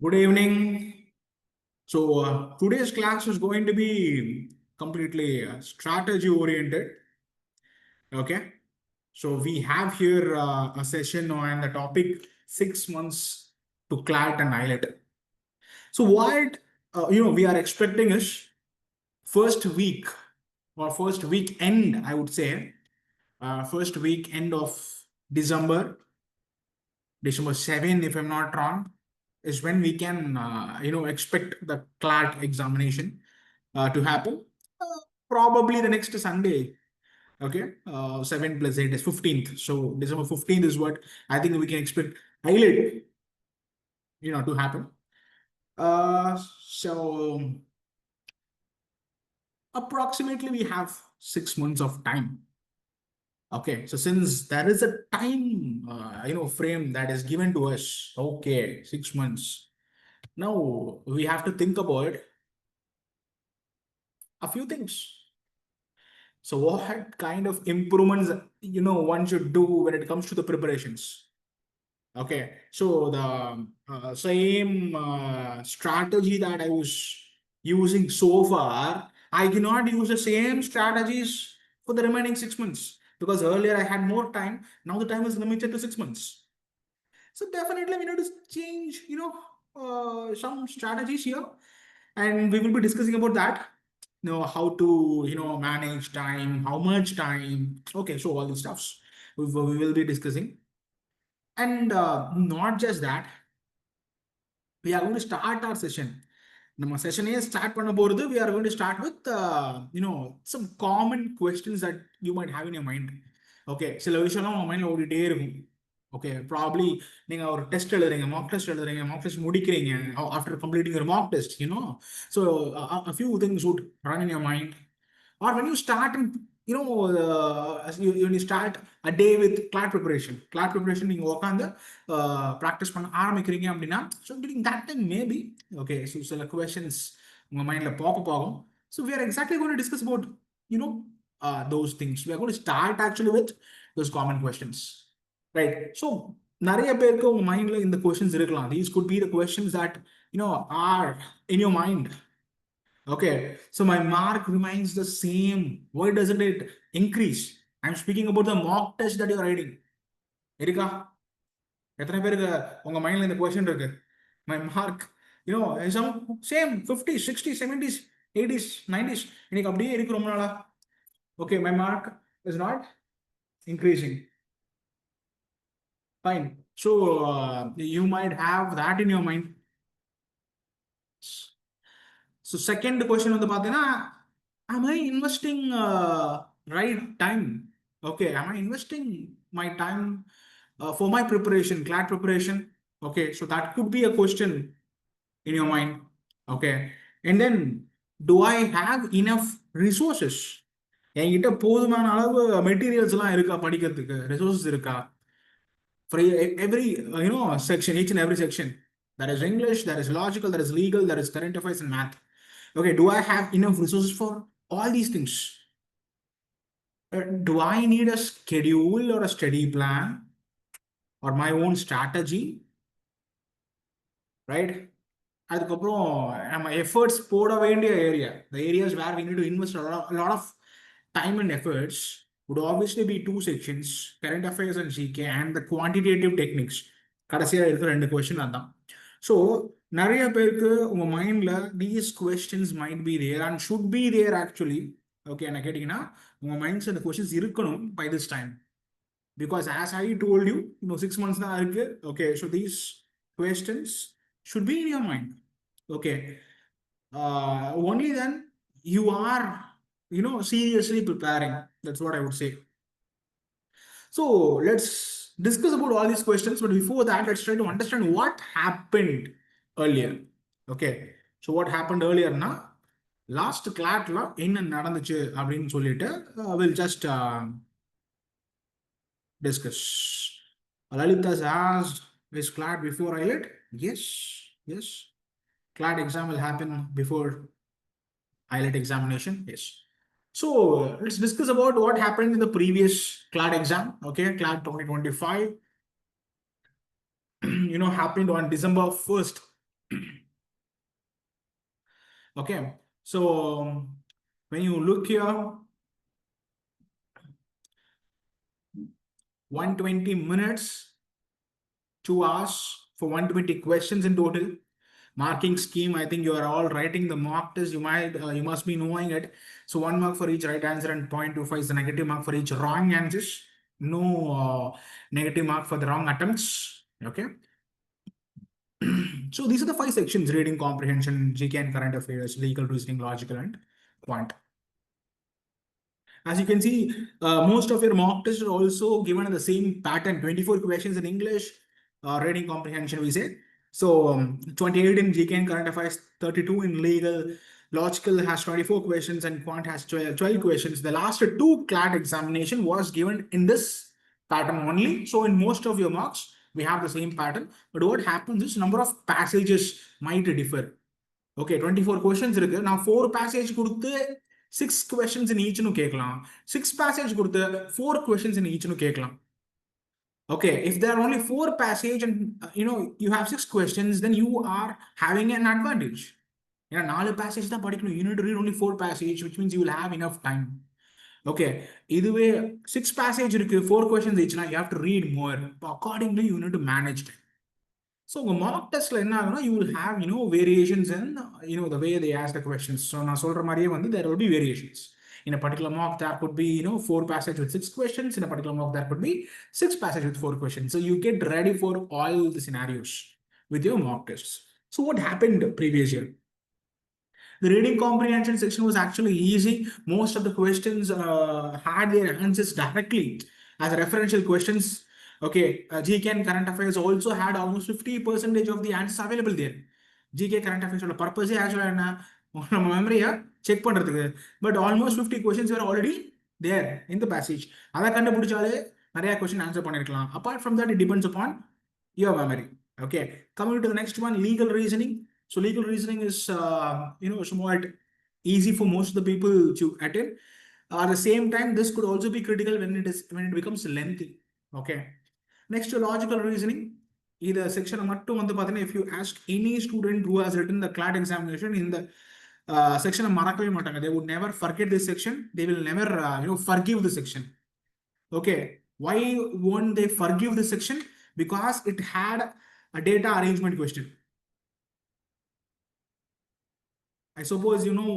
Good evening. So today's class is going to be completely strategy oriented. Okay. So we have here a session on the topic 6 months to CLAT and AILET. So what we are expecting is first week or first weekend, I would say, first weekend of December, December 7, if I'm not wrong, is when we can expect the CLAT examination to happen. Probably the next Sunday. Okay, 7 plus 8 is 15th. So December 15th is what I think we can expect AILET, to happen. So approximately we have 6 months of time. Okay, so since there is a time, frame that is given to us, okay, 6 months. Now we have to think about a few things. So what kind of improvements one should do when it comes to the preparations? Okay, so the same strategy that I was using so far, I cannot use the same strategies for the remaining 6 months because earlier I had more time. Now the time is limited to 6 months. So definitely we need to change, some strategies here, and we will be discussing about that. How to manage time, how much time. Okay, so all these stuffs we will be discussing, and not just that, we are going to start our session. நம்ம செஷனையே start பண்ண போகிறது we are going to start with some common questions that you might have in your mind. Okay, சில விஷயம்லாம் உங்க மைண்ட்ல ஓடிட்டே இருக்கும். Okay, probably நீங்க ஒரு டெஸ்ட் எழுதுறீங்க, மாக் டெஸ்ட் முடிக்கிறீங்க ஆஃப்டர் கம்ப்ளீட்டிங் ஒரு Mach test, so a few things would run in your mind. Or when you start in, when you start a day with CLAT preparation நீங்க உட்காந்து practice பண்ண ஆரம்பிக்கிறீங்க அப்படின்னா, so during that time maybe, okay, so சில questions உங்க மைண்ட்ல pop-up ஆகும். So we are exactly going to discuss about those things. We are going to start actually with those common questions, right? So நிறைய பேருக்கு உங்க மைண்ட்ல இந்த questions இருக்கலாம். These could be the questions that are in your mind. Okay, so my mark remains the same. Why doesn't it increase? I'm speaking about the mock test that you're writing. Erika, எத்தனை பேருக்கு உங்க மைண்ட்ல இந்த question இருக்கு? My mark, some same 50s, 60s, 70s, 80s, 90s. இன்னைக்கு அப்படியே இருக்கு ரொம்ப நாளா. Okay, my mark is not increasing. Fine. So you might have that in your mind. So second question வந்து பார்த்தீங்கன்னா, am I investing right time? Okay, am I investing my time for my preparation, CLAT preparation? Okay, so that could be a question in your mind. Okay, and then do I have enough resources? என்கிட்ட போதுமான அளவு மெட்டீரியல்ஸ்லாம் இருக்கா, படிக்கிறதுக்கு resources இருக்கா? For every section, each and every section, there is English, there is logical, there is legal, there is current affairs and math. Okay, do I have enough resources for all these things? Do I need a schedule or a study plan or my own strategy? Right? அதுக்கப்புறம் நம்ம efforts போட வேண்டிய area, the areas where we need to invest a lot of time and efforts would obviously be two sections, current affairs and GK, and the quantitative techniques. கடைசியாக இருக்கிற 2 question அதான். So நிறைய பேருக்கு உங்க மைண்ட்ல these questions might be there and should be there actually. Okay, என்ன கேட்டீங்கன்னா உங்க மைண்ட்ஸ் அந்த கொஸ்டின்ஸ் இருக்கணும் by this time, because as I told you, 6 months தான் இருக்கு. Okay, so these questions should be in your mind. Okay, only then you are seriously preparing. That's what I would say. So let's discuss about all these questions, but before that, let's try to understand what happened earlier. Okay, so what happened earlier na, last CLAT la enna nadandhuchu அப்படினு சொல்லிட்டு we'll just discuss. Lalit has asked, is CLAT before AILET? Yes. CLAT exam will happen before AILET examination. Yes. So let's discuss about what happened in the previous CLAT exam. Okay, CLAT 2025 happened on December 1st. Okay, so when you look here, 120 minutes, 2 hours for 120 questions in total. Marking scheme, I think you are all writing the mock test. You must be knowing it. So 1 mark for each right answer and 0.25 is the negative mark for each wrong answers. No negative mark for the wrong attempts. Okay. So these are the 5 sections: reading comprehension, GK and current affairs, legal reasoning, logical, and quant. As you can see, most of your mock tests are also given the same pattern: 24 questions in English, reading comprehension, we say. So 28 in GK and current affairs, 32 in legal. Logical has 24 questions and quant has 12 questions. The last two CLAT examination was given in this pattern only. So in most of your marks, we have the same pattern. But what happens is number of passages might differ. Okay, 24 questions இருக்கு. நான் 4 passage கொடுத்து 6 questions in each னு கேட்கலாம். 6 passage கொடுத்து 4 questions in each னு கேட்கலாம். Okay, if there are only 4 passage and you have 6 questions, then you are having an advantage. ஏன்னா 4 passage தான் படிக்கணும். You need to read only 4 passage, which means you will have enough time. Okay, இதுவே 6 passage இருக்கு, 4 questions each, you have to read more. Accordingly, you need to manage it. So mock test you will have variations in the way they ask the questions. So நான் சொல்ற மாதிரியே there will be variations. In a particular mock, there could be 4 passage with 6 questions. In a particular mock, there could be 6 passage with 4 questions. So you get ready for all the scenarios with your mock tests. So what happened previous year? The reading comprehension section was actually easy. Most of the questions had their answers directly as referential questions. Okay, GK and current affairs also had almost 50% of the answers available there. GK current affairs purpose actually memory check பண்றதுக்கு, but almost 50 questions were already there in the passage. அதை கண்டுபிடிச்சாலே நிறைய question answer பண்ணிருக்கலாம். Apart from that, it depends upon your memory. Okay, coming to the next one, legal reasoning. So legal reasoning is somewhat easy for most of the people to attend. At the same time, this could also be critical when it becomes lengthy. Okay. Next to logical reasoning, either section if you ask any student who has written the CLAT examination in the section of they would never forget this section. They will never forgive the section. Okay. Why won't they forgive this section? Because it had a data arrangement question. I suppose you know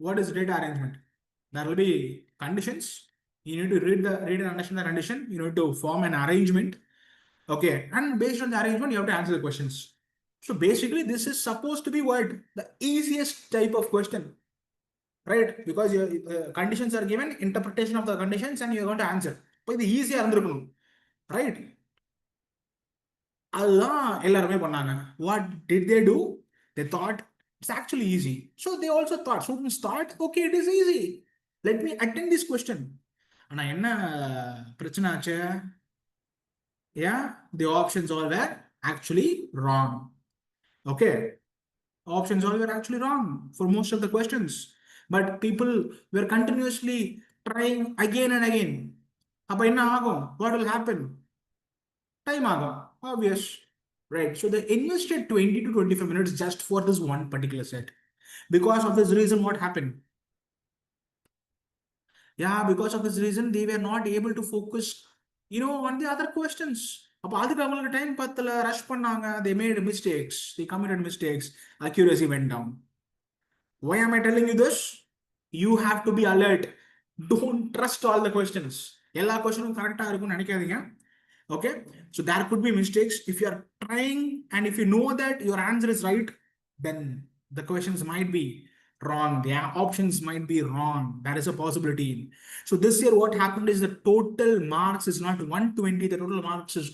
what is data arrangement. There will be conditions. You need to read and understand the condition. You need to form an arrangement. Okay, and based on the arrangement, you have to answer the questions. So basically, this is supposed to be what? The easiest type of question, right? Because your conditions are given, interpretation of the conditions, and you're going to answer. But the easier, right? Allah, what did they do? They thought it's actually easy. So they also thought, students thought, okay, it is easy. Let me attend this question. And yeah, the options all were actually wrong. Okay, options all were actually wrong for most of the questions. But people were continuously trying again and again. What will happen? Time obvious, right? So they invested 20 to 25 minutes just for this one particular set. Because of this reason, what happened? Yeah, because of this reason, they were not able to focus, on the other questions. அப்போ அதுக்கு அவங்களுக்கு time பத்தல, rush பண்ணாங்க, they made mistakes, they committed mistakes, accuracy went down. Why am I telling you this? You have to be alert. Don't trust all the questions. எல்லா கொஸ்டினும் கரெக்டா இருக்கும்னு நினைக்காதீங்க. Okay, so there could be mistakes. If you are trying and if you know that your answer is right, then the questions might be wrong. The options might be wrong. That is a possibility. So this year, what happened is the total marks is not 120. The total marks is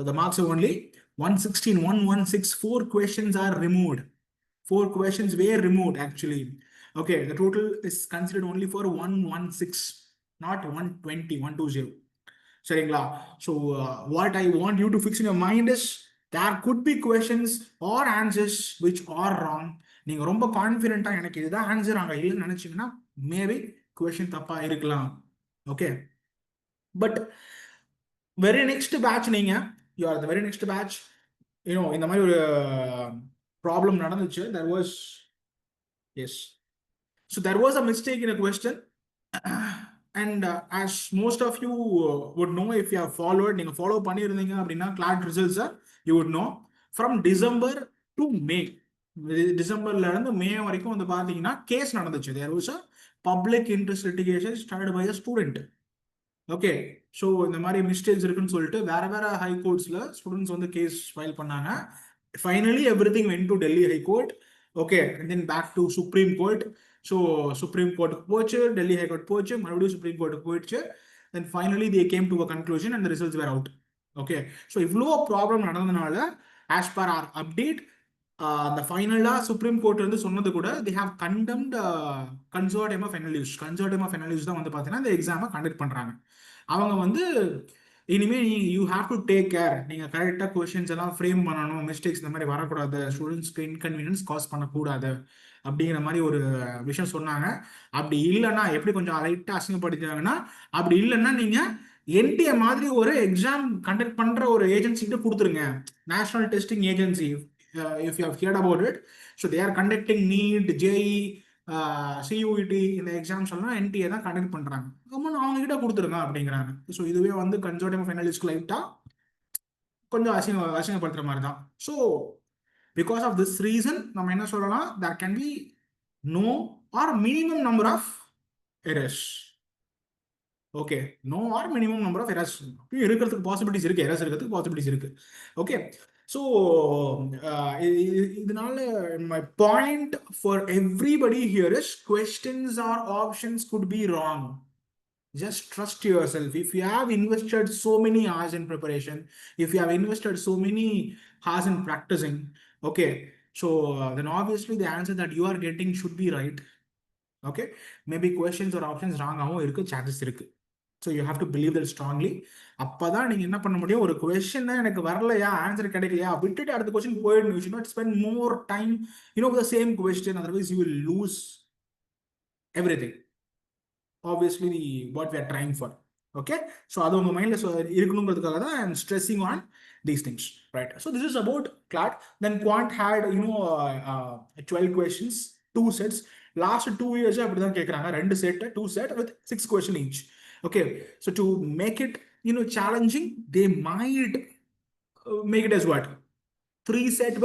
the marks are only 116, 116. 4 questions are removed. 4 questions were removed actually. Okay, the total is considered only for 116, not 120, 120. சரிங்களா? So what I want you to fix in your mind is there could be questions or answers which are wrong. நீங்க ரொம்ப கான்ஃபிடென்ட்டா எனக்கு இதுதான் answer அங்க இல்லைன்னு நினைச்சீங்கன்னா maybe question தப்பா இருக்கலாம். Okay, but very next batch நீங்க you are the very next batch. இந்த மாதிரி ஒரு problem நடந்துச்சு. There was, yes. So there was a mistake in a question. And as most of you would know, if you have followed, நீங்க follow பண்ணியிருந்தீங்க அப்படின்னா CLAT results you would know from December to May. டிசம்பர்ல இருந்து மே வரைக்கும் வந்து பாத்தீங்கன்னா case நடந்துச்சு. There was a public interest litigation started by a student. Okay, so இந்த மாதிரி மிஸ்டேக்ஸ் இருக்குன்னு சொல்லிட்டு வேற வேற ஹை கோர்ட்ஸ்ல ஸ்டூடெண்ட்ஸ் வந்து கேஸ் ஃபைல் பண்ணாங்க. Finally everything went to Delhi high court. Okay, and then back to supreme court. So supreme கோர்ட்டுக்கு போச்சு, டெல்லி ஹை கோர்ட் போச்சு, மறுபடியும் சுப்ரீம் கோர்ட்டுக்கு போயிடுச்சு. Then finally they came to a conclusion and results were out. Okay, so இவ்வளோ problem நடந்ததுனால as per our update அந்த ஃபைனலா சுப்ரீம் கோர்ட் வந்து சொன்னது கூட the have condemned consortium of analyst. Consortium of analyst தான் வந்து பார்த்தீங்கன்னா இந்த எக்ஸாமை கண்டக்ட் பண்றாங்க. அவங்க வந்து இனிமே you have to take care, நீங்க கரெக்டா கொஸ்டின்ஸ் எல்லாம் ஃப்ரேம் பண்ணணும், மிஸ்டேக்ஸ் இந்த மாதிரி வரக்கூடாது, ஸ்டூடெண்ட்ஸ்க்கு இன்கன்வீனியன்ஸ் காஸ் பண்ணக்கூடாது அப்படிங்கிற மாதிரி ஒரு விஷயம் சொன்னாங்க. அப்படி இல்லைன்னா எப்படி கொஞ்சம் லைட்டா அசிங்கப்படுத்தாங்கன்னா, அப்படி இல்லைன்னா நீங்க என்டிஏ மாதிரி ஒரு எக்ஸாம் கண்டக்ட் பண்ற ஒரு ஏஜென்சிட்டு கொடுத்துருங்க, national testing agency. If you have heard about it, so they are conducting NEET, JEE, CUET இந்த எக்ஸாம்ஸ் எல்லாம் என்டிஏ தான் கண்டக்ட் பண்றாங்க. அவங்க கிட்ட கொடுத்துருங்க அப்படிங்கிறாங்க. ஸோ இதுவே வந்து கன்சோர்டியம் ஆஃப் அனலிஸ்ட் லைட்டா கொஞ்சம் அசிங்கப்படுத்துற மாதிரி தான். So because of this reason நம்ம என்ன சொல்லலாம், there can be no or minimum number of errors. Okay, no or minimum number of errors இருக்கிறதுக்கு பாசிபிலிட்டிஸ் இருக்கு, எரர்ஸ் இருக்கிறதுக்கு பாசிபிலிட்டிஸ் இருக்கு. ஓகே, ஸோ இதனால my point for everybody here is questions or options could be wrong. Just trust yourself. If you have invested so many hours in preparation, if you have invested so many hours in practicing, okay, so then obviously the answer that you are getting should be right. Okay, maybe questions or options wrong ஆகும் இருக்கு, chances இருக்கு. So you have to believe that strongly. அப்பதான் நீங்க என்ன பண்ண முடியும், ஒரு question எனக்கு வரலையா, ஆன்சர் கிடைக்கலையா, விட்டுட்டு அடுத்த கொஸ்டின் போயிடணும். You should not spend more time, with the same question, otherwise you will lose everything. Obviously what we are trying for. Okay, so அது உங்க மைண்ட்ல இருக்கணுங்கிறதுக்காக தான் I am stressing on these things, right? So this is about CLAT. Then quant had 12 questions, 2 sets. Last 2 years அப்படிதான் கேக்குறாங்க, 2 set, 2 set with 6 question each. Okay, so to make it challenging, they might make it as what, 3 sets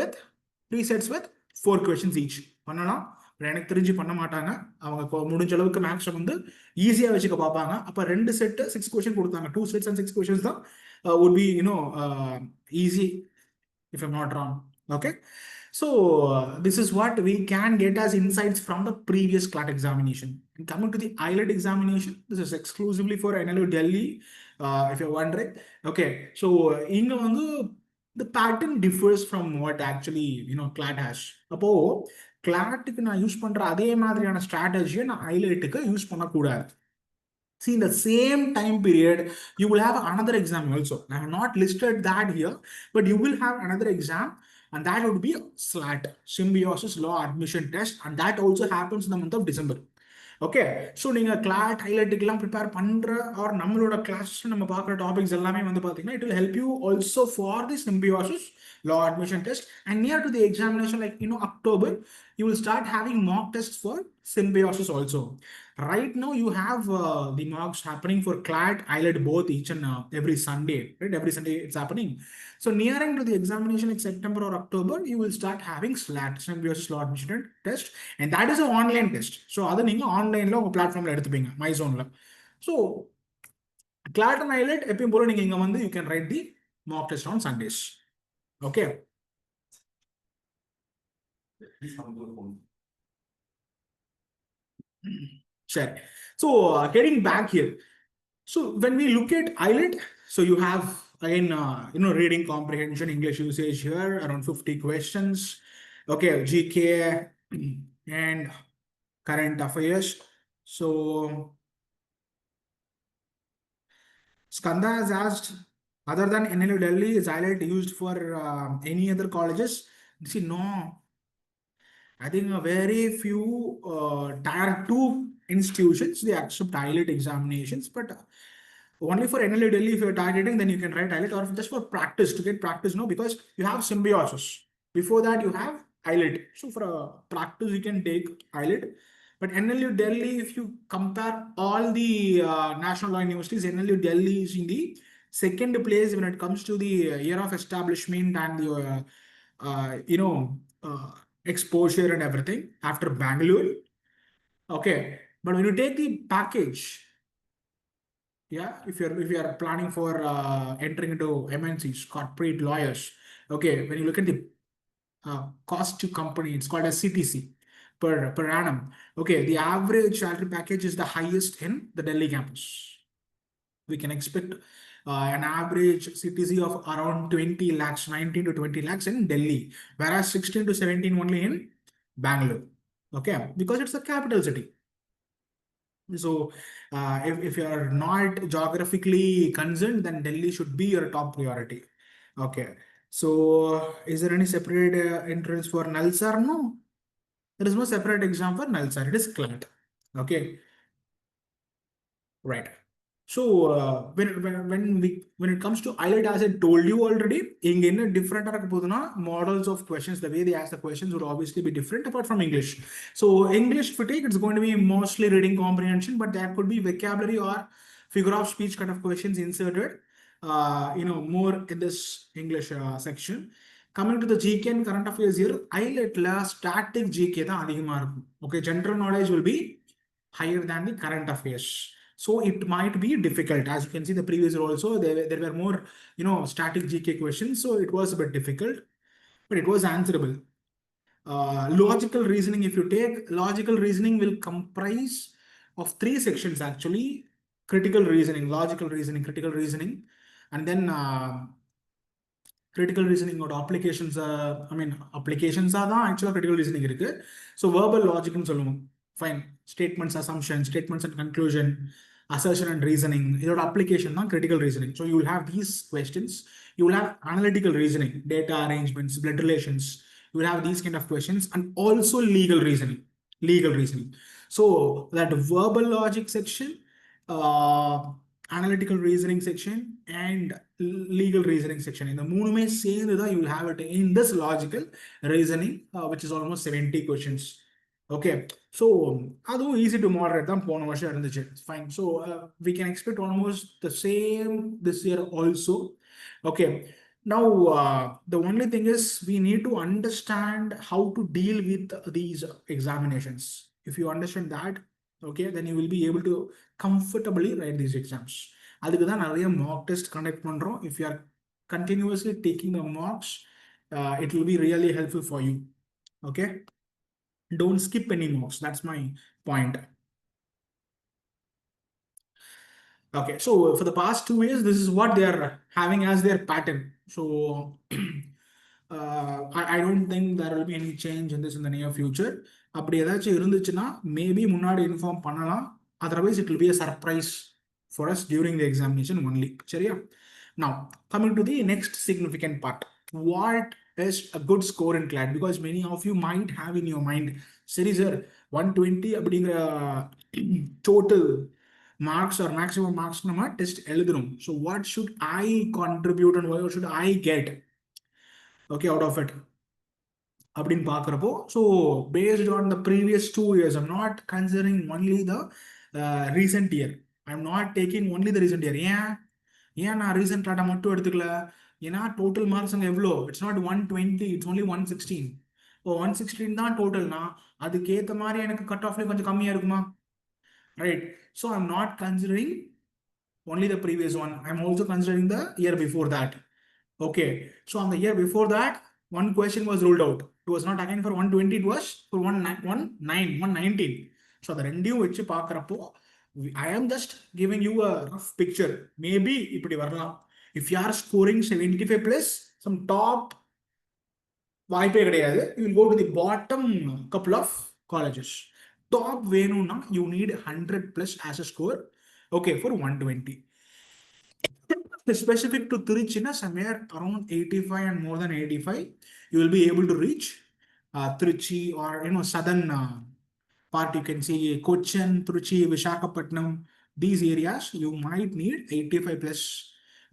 with 4 questions each பண்ணலாம். எனக்கு தெரிஞ்சு பண்ண மாட்டாங்க, அவங்க முடிஞ்ச அளவுக்கு மேக்ஸ் வந்து ஈஸியா வச்சுக்க பார்ப்பாங்க. அப்ப 2 செட் 6 கொஸ்டின் கொடுத்தாங்க, 2 sets and 6 questions தான் would be easy if I'm not wrong. Okay, so this is what we can get as insights from the previous CLAT examination. And coming to the AILET examination, this is exclusively for NLU Delhi, if you're wondering. Okay, so inga vandu the pattern differs from what actually CLAT has. அப்போ கிளாட்டுக்கு நான் use பண்ற அதே மாதிரியான ஸ்ட்ராட்டஜியை நான் ஐலைட்டுக்கு use பண்ணக்கூடாது. See, in the same time period, you will have another exam also. I have not listed that here, but you will have another exam, and that would be SLAT, Symbiosis Law Admission Test, and that also happens in the month of December. Okay, so நீங்கள் CLAT ஹைலைட்டுக்கெல்லாம் prepare பண்ணுற or நம்மளோட classes நம்ம பார்க்குற topics எல்லாமே வந்து பார்த்தீங்கன்னா it will help you also for the Symbiosis law admission test. And near to the examination, like October, you will start having mock tests for symbiosis also. Right now you have the mocks happening for CLAT, AILET both each and every Sunday, right? Every Sunday it's happening. So nearing to the examination like September or October, you will start having SLAT, symbiosis law admission test, and that is an online test. So அதை நீங்க ஆன்லைன்ல உங்க பிளாட்ஃபார்ம்ல எடுத்துப்பீங்க, மைசோன்ல. So CLAT and AILET எப்பயும் போல நீங்க இங்க வந்து you can write the mock test on Sundays. Okay. Sure. So getting back here. So when we look at AILET, so you have again reading comprehension, English usage here, around 50 questions. Okay, GK and current affairs. So Skanda has asked, other than NLU Delhi, is AILET used for any other colleges? See, no. I think a very few tier 2 institutions, they accept AILET examinations, but only for NLU Delhi, if you're targeting, then you can write AILET, or just for practice, to get practice, no, because you have symbiosis. Before that, you have AILET. So for a practice, you can take AILET. But NLU Delhi, if you compare all the national law universities, NLU Delhi is in the second place when it comes to the year of establishment and the exposure and everything after Bangalore. Okay, but when you take the package, yeah, if you are planning for entering into MNCs, corporate lawyers, okay, when you look at the cost to company, it's called as CTC per annum. Okay, the average salary package is the highest in the Delhi campus. We can expect an average CTC of around 20 lakhs, 19 to 20 lakhs in Delhi, whereas 16 to 17 only in Bangalore. Okay, because it's the capital city. So, if you are not geographically concerned, then Delhi should be your top priority. Okay. So, is there any separate entrance for Nalsar? No, there is no separate exam for Nalsar. It is CLAT. Okay. Right. So when it comes to IELTS, as I told you already, இங்க என்ன different ஆ இருக்க போகுதுன்னா models of questions, the way they ask the questions would obviously be different apart from English. So English fatigue, it's going to be mostly reading comprehension, but there could be vocabulary or figure of speech kind of questions inserted, more in this English section. Coming to the GK and current affairs here, IELTS static GK தான் அதிகமா இருக்கும். Okay, general knowledge will be higher than the current affairs. So it might be difficult. As you can see, the previous year also, there were more, static GK questions. So it was a bit difficult, but it was answerable. Logical reasoning, if you take logical reasoning, will comprise of three sections actually: critical reasoning, logical reasoning, critical reasoning, and then critical reasoning or applications. Applications are the actual critical reasoning இருக்கு. So verbal logic னு சொல்லுவோம். Fine. Statements, assumptions, statements and conclusion, assertion and reasoning. இதோட application தான் critical reasoning. So you will have these questions. You will have analytical reasoning, data arrangements, blood relations. You will have these kind of questions and also legal reasoning. Legal reasoning. So that verbal logic section, uh, analytical reasoning section, and legal reasoning section. In the மூணுமே சேர்ந்து தான் you will have it in this logical reasoning, which is almost 70 questions. Okay, so அதுவும் easy to moderate தான் போன வருஷம் இருந்துச்சு. Fine. So we can expect almost the same this year also. Okay. Now, the only thing is we need to understand how to deal with these examinations. If you understand that, okay, then you will be able to comfortably write these exams. அதுக்கு தான் நிறைய mock test conduct பண்றோம். If you are continuously taking the mocks, it will be really helpful for you. Okay. Don't skip any mocks. That's my point. Okay, so for the past 2 years, this is what they are having as their pattern. So I don't think there will be any change in this in the near future. அப்படி ஏதாச்சும் இருந்துச்சுன்னா maybe முன்னாடி inform பண்ணலாம். Otherwise, it will be a surprise for us during the examination only. சரியா? Now, coming to the next significant part. What is a good score in CLAT? Because many of you might have in your mind, சரி sir 120 அப்படிங்கிற total marks or maximum marks நம்ம test எழுதணும். So what should I contribute and what should I get, okay, out of it அப்படின்னு பார்க்குறப்போ, so based on the previous 2 years, I'm not considering only the recent year. I'm not taking only the recent year. ஏன் நான் recent tata மட்டும் எடுத்துக்கல? ஏன்னா total marks அங்கே எவ்வளோ? It's not 120, it's only 116. ஓ 116 தான் டோட்டல்னா அதுக்கேற்ற மாதிரி எனக்கு கட் ஆஃப்லேயே கொஞ்சம் கம்மியாக இருக்குமா? Right. So I'm not considering only the previous one. I'm also considering the year before that. Okay. So on the year before that, one question was ruled out. It was not again for 120, it was for 119. So the ரெண்டையும் வச்சு பார்க்குறப்போ I am just giving you a rough picture. Maybe இப்படி வரலாம். If you are scoring 75 plus, some top வாய்ப்பே கிடையாது. You will go to the bottom couple of colleges. Top வேணும்னா you need 100 plus as a score. Okay, for 120. Specific to Trichy, somewhere around 85 and more than 85, you will be able to reach Trichy or southern part. You can see Cochin, Trichy, Visakhapatnam. These areas you might need 85 plus.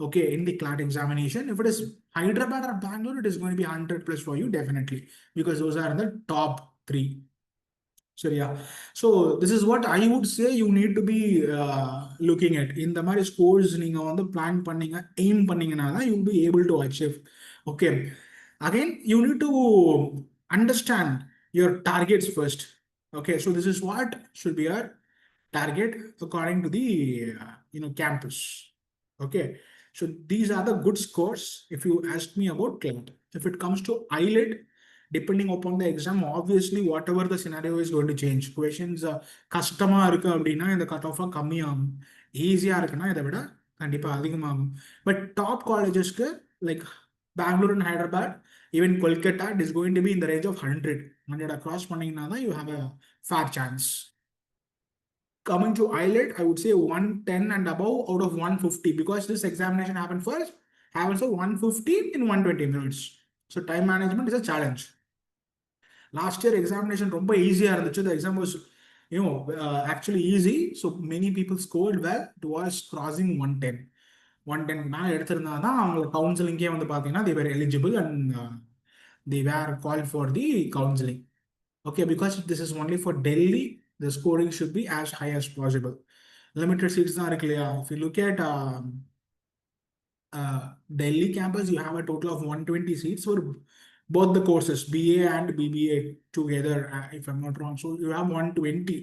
Okay, in the CLAT examination. If it is Hyderabad or Bangalore, it is going to be 100 plus for you, definitely, because those are in the top three. So yeah, so this is what I would say you need to be looking at. In the மாதிரி scores நீங்க வந்து plan பண்ணீங்க, aim பண்ணீங்கன்னா தான் you'll be able to achieve. Okay. Again, you need to understand your targets first. Okay, so this is what should be your target according to the campus. Okay, so these are the good scores if you ask me about CLAT. If it comes to IELT, depending upon the exam, obviously whatever the scenario is going to change. Questions கஷ்டமா இருக்கு அப்படின்னா இந்த cut off கம்மியாகும், ஈஸியா இருக்குன்னா இதை விட கண்டிப்பா அதிகமாகும். பட் டாப் காலேஜஸ்க்கு like Bangalore and Hyderabad, even Kolkata, it is going to be இந்த ரேஞ்ச் ஆஃப் 100 கிராஸ் பண்ணீங்கன்னா தான் you have a fair chance. Coming to IELT, I would say 110 and above out of 150, because this examination happens for 150 in 120 minutes. So time management is a challenge. Last year examination ரொம்ப ஈஸியா இருந்துச்சு. The exam was actually easy. So many people scored well. It was crossing 110. 110 மேல எடுத்திருந்தா தான் அவங்க கவுன்சிலிங்கே வந்து பார்த்தீங்கன்னா they were eligible and they were called for the counseling. Okay, because this is only for Delhi, the scoring should be as high as possible. Limited seats are clear. If you look at Delhi campus, you have a total of 120 seats for both the courses, BA and BBA together, if I'm not wrong. So you have 120.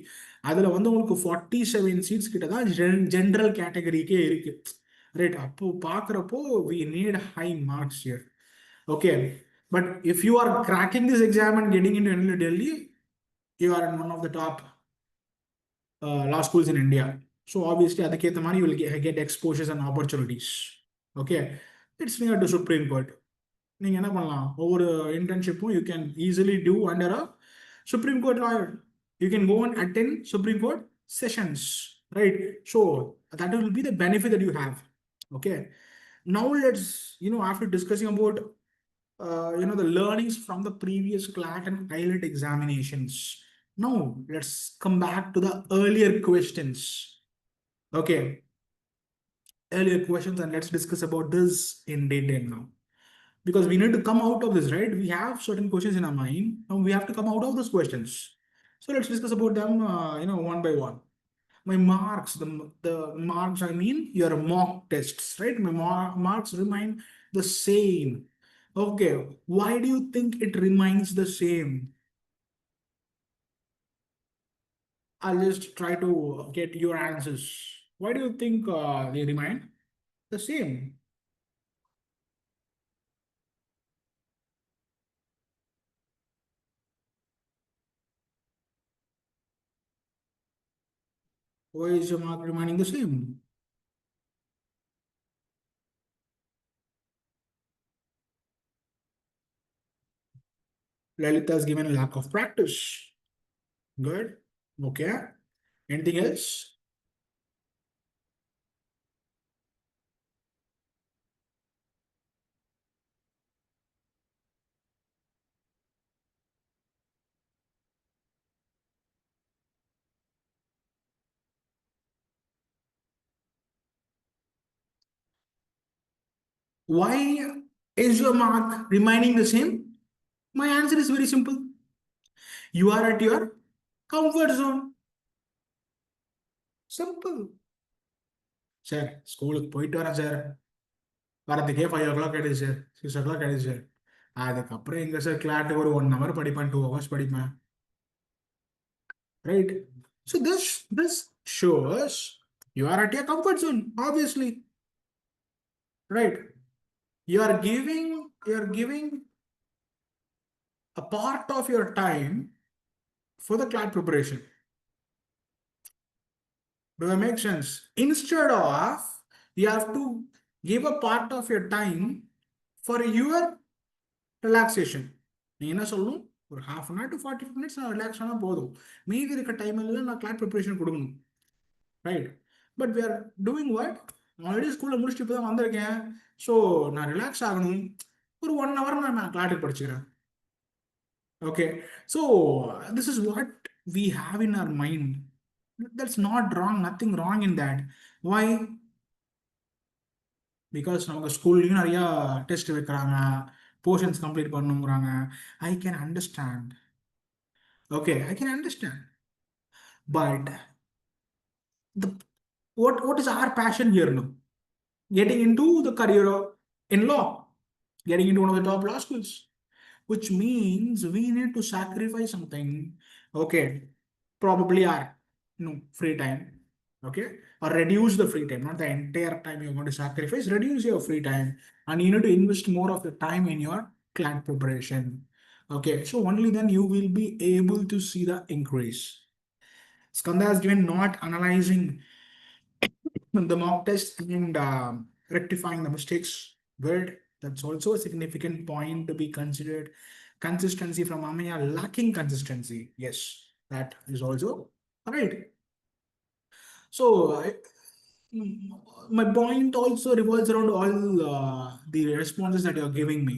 அதில் வந்து உங்களுக்கு 47 seats கிட்ட தான் general category-க்கே இருக்கு. Right, அப்போ பார்க்குறப்போ we need high marks here. Okay, but if you are cracking this exam and getting into Delhi, you are in one of the top law schools in India. So obviously, aduketa mari you will get exposures and opportunities. Okay, it's near to Supreme Court. நீங்க என்ன பண்ணலாம், ஒவ்வொரு இன்டர்ன்ஷிப்பும் you can easily do under a Supreme Court lawyer. You can go and attend Supreme Court sessions, right? So that will be the benefit that you have. Okay, now let's, after discussing about the learnings from the previous CLAT and IELT examinations, now let's come back to the earlier questions. Okay, earlier questions, and let's discuss about this in detail now, because we need to come out of this, right? We have certain questions in our mind, now we have to come out of those questions. So let's discuss about them one by one. My marks, the marks, I mean your mock tests, right? My marks remain the same. Okay, why do you think it remains the same? I'll just try to get your answers. Why do you think they remain the same? Why is your mark remaining the same? Lalita has given a lack of practice. Good. Okay. Anything else? Why is your mark remaining the same? My answer is very simple. You are at your comfort zone. Simple. Sir ஸ்கூலுக்கு போயிட்டு வரேன் sir, வரதுக்கே 5 o'clock ஆயிடுது sir, 6 o'clock ஆயிடுது sir. அதுக்கப்புறம் எங்க sir கிளாட்டுக்கு ஒரு 1 hour படிப்பேன், 2 hours படிப்பேன், right? So this shows you are at your comfort zone, obviously, right? You are giving a part of your time for the CLAT preparation. Do that make sense? Instead of you have to give a part of your time for your relaxation. நீ என்ன சொல்லணும், ஒரு half an hour to 40 minutes நான் relax ஆனால் போதும், மீதி இருக்க time எல்லாம் நான் கிளாட் ப்ரிப்பரேஷன் கொடுக்கணும், right? But we are doing what? Already ஸ்கூலில் முடிச்சுட்டு இப்போ தான் வந்திருக்கேன், ஸோ நான் ரிலாக்ஸ் ஆகணும், ஒரு 1 hour நான் கிளாட்டுக்கு படிச்சுக்கிறேன். Okay, so this is what we have in our mind. That's not wrong, nothing wrong in that. Why? Because நமக்கு ஸ்கூல்லையும் நிறையா டெஸ்ட் வைக்கிறாங்க, போர்ஷன்ஸ் கம்ப்ளீட் பண்ணுங்கிறாங்க. I can understand. Okay, I can understand. But the what is our passion here now? Getting into the career in law, getting into one of the top law schools, which means we need to sacrifice something. Okay, probably our free time. Okay, or reduce the free time, not the entire time you're going to sacrifice. Reduce your free time, and you need to invest more of the time in your CLAT preparation. Okay, so only then you will be able to see the increase. Skanda has given not analyzing the mock test and rectifying the mistakes. Good. That's also a significant point to be considered. Consistency from Amaya lacking consistency. Yes, that is also right. So my point also revolves around all the responses that you're giving me.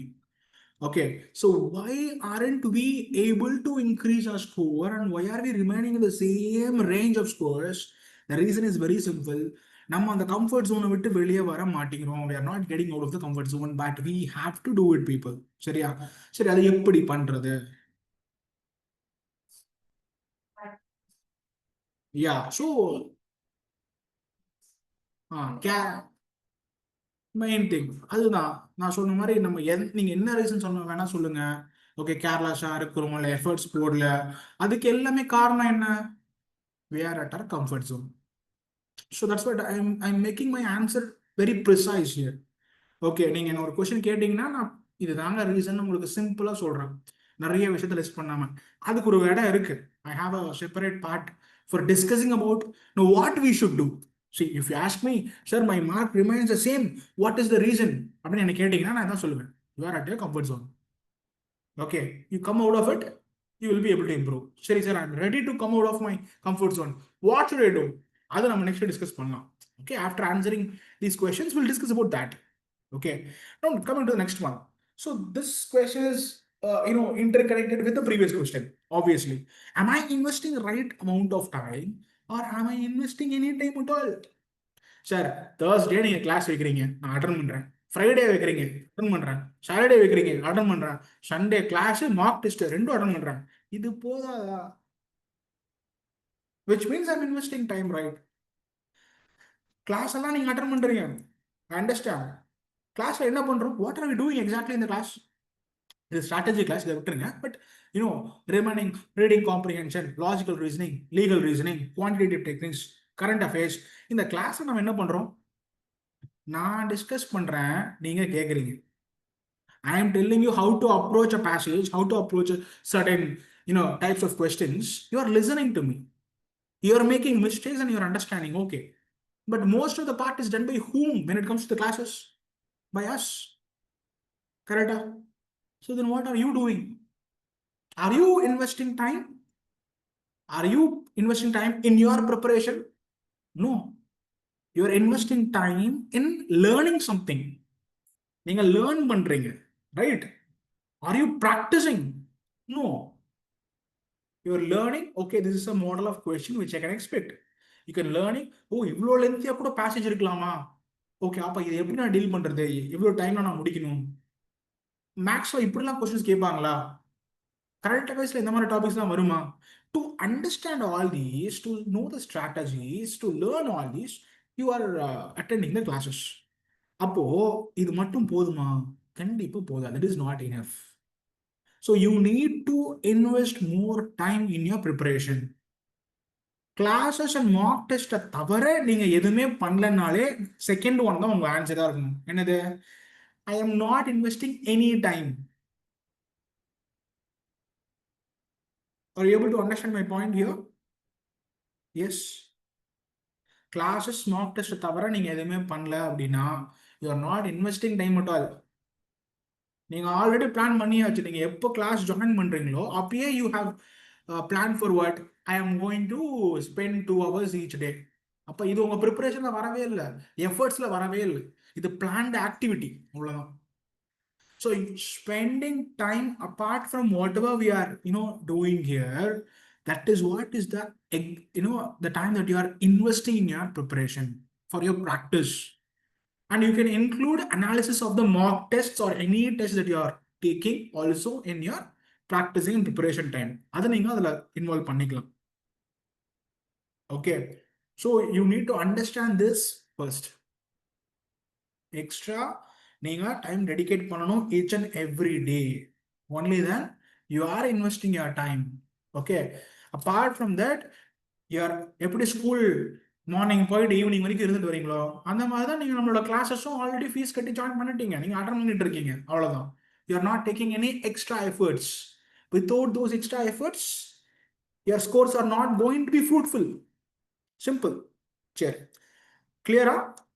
Okay, so why aren't we able to increase our score and why are we remaining in the same range of scores? The reason is very simple. நம்ம அந்த comfort ஜோனை விட்டு வெளியே வர மாட்டேங்கிறோம். We are not getting out of the comfort zone, but we have to do it, people. சரியா? சரி, அது எப்படி பண்றது? Yeah, so மெயின் திங் அதுதான் நான் சொன்ன மாதிரி நம்ம நீங்க என்ன ரீசன் சொன்ன வேணா சொல்லுங்க. ஓகே, கேர்லெஸ்ஸா இருக்கிறோம், இல்லை எஃபர்ட்ஸ் போடல, அதுக்கு எல்லாமே காரணம் என்ன? We are at our comfort zone. So that's what I'm making my answer very precise here. Okay, நீங்க என்ன ஒரு கொஸ்டின் கேட்டீங்கன்னா நான் இதுதாங்க ரீசன் உங்களுக்கு சிம்பிளா சொல்றேன், நிறைய விஷயத்த லிஸ்ட் பண்ணாம. அதுக்கு ஒரு இடம் இருக்கு. I have a separate part for discussing about what we should do. See, if you ask me, sir, my mark remains the same, what is the reason அப்படின்னு என்ன கேட்டீங்கன்னா நான் தான் சொல்லுவேன், you are at your comfort zone. Okay, you come out of it, you will be able to improve. Seri sir, I'm ready to come out of my comfort zone. What should I do? அதை நம்ம next discuss பண்ணலாம். Okay, after answering these questions, we'll discuss about that. Okay, now coming to the next one. So this question is interconnected with the previous question. Obviously, am I investing the right amount of time or am I investing any time at all? Sir, Thursday நீங்க class வைக்கிறீங்க, நான் attend பண்றேன். Friday வைக்கிறீங்க, attend பண்றேன். Saturday வைக்கிறீங்க, attend பண்றேன். Sunday class, mock test ரெண்டும் attend பண்றேன். இது போதாதா? which means I'm investing time, right? Class எல்லாம் நீங்க அட்டன் பண்றீங்க, I understand. கிளாஸ்ல என்ன பண்றோம்? What are we doing exactly இந்த கிளாஸ்? இது ஸ்ட்ராட்டஜி கிளாஸ், இதை விட்டுருங்க. But remaining reading comprehension, logical reasoning, legal reasoning, quantitative techniques, current affairs, இந்த கிளாஸ் நம்ம என்ன பண்றோம்? நான் டிஸ்கஸ் பண்றேன், நீங்க கேக்குறீங்க. I am telling you how to approach a passage, how to approach a certain types of questions. You are listening to me. You are making mistakes and you are understanding. Okay, but most of the part is done by whom when it comes to the classes? By us. Correct? So then what are you doing? Are you investing time? Are you investing time in your preparation? No. You are investing time in learning something. நீங்க learn பண்றீங்க, right? Are you practicing? No. You're learning, okay, this is a model of question which I can expect. You can learning, oh, இவ்வளோ லென்த்தியா கூட passage இருக்கலாமா? Okay, அப்ப இது எப்படி நான் deal பண்றது? எவ்வளோ டைம்ல நான் முடிக்கணும்? மேக்ஸ்ல இப்படிலாம் கொஸ்டின்ஸ் கேட்பாங்களா? கரண்ட் அஃபேர்ஸ்ல இந்த மாதிரி டாபிக்ஸ் தான் வருமா? To understand all these, to know the strategies, to learn all these, you are attending the classes. அப்போ இது மட்டும் போதுமா? கண்டிப்பா போதாது. That is not enough. So you need to invest more time in your preparation. Classes and mock test தவிர நீங்க எதுவுமே பண்ணலனாலே second one தான் உங்க ஆன்சரா இருக்கும். என்னது? I am not investing any time. Are you able to understand my point here? Yes. Classes, mock test தவிர நீங்க எதுவுமே பண்ணல அப்படின்னா you are not investing time at all. நீங்க ஆல்ரெடி பிளான் பண்ணியாச்சு. நீங்க எப்போ கிளாஸ் ஜாயின் பண்றீங்களோ அப்பயே you have plan for what I am going to spend 2 hours each day. அப்ப இது உங்க ப்ரிப்பரேஷன்ல வரவே இல்லை, எஃபர்ட்ஸ்ல வரவே இல்லை. இது பிளான்ட் ஆக்டிவிட்டி, அவ்வளவுதான். So spending time apart from whatever we are doing here, that is what is the the time that you are investing in your preparation for your practice. And you can include analysis of the mock tests or any test that you are taking also in your practicing and preparation time. அதை நீங்க அதுல involve பண்ணிக்கலாம். Okay. So you need to understand this first. Extra நீங்க time dedicate பண்ணணும் each and every day. Only then you are investing your time. Okay. Apart from that, you're எப்படி school morning போயிட்டு evening வரைக்கும் இருந்துட்டு வரீங்களோ அந்த மாதிரி தான் நீங்க நம்மளோட கிளாஸஸும் ஆல்ரெடி ஃபீஸ் கட்டி ஜாயின் பண்ணிட்டீங்க, நீங்க அட்டன் பண்ணிட்டு இருக்கீங்க, அவ்வளவுதான். You are not taking any extra efforts. Without those extra efforts your scores are not going to be fruitful. Simple. சரி, clear?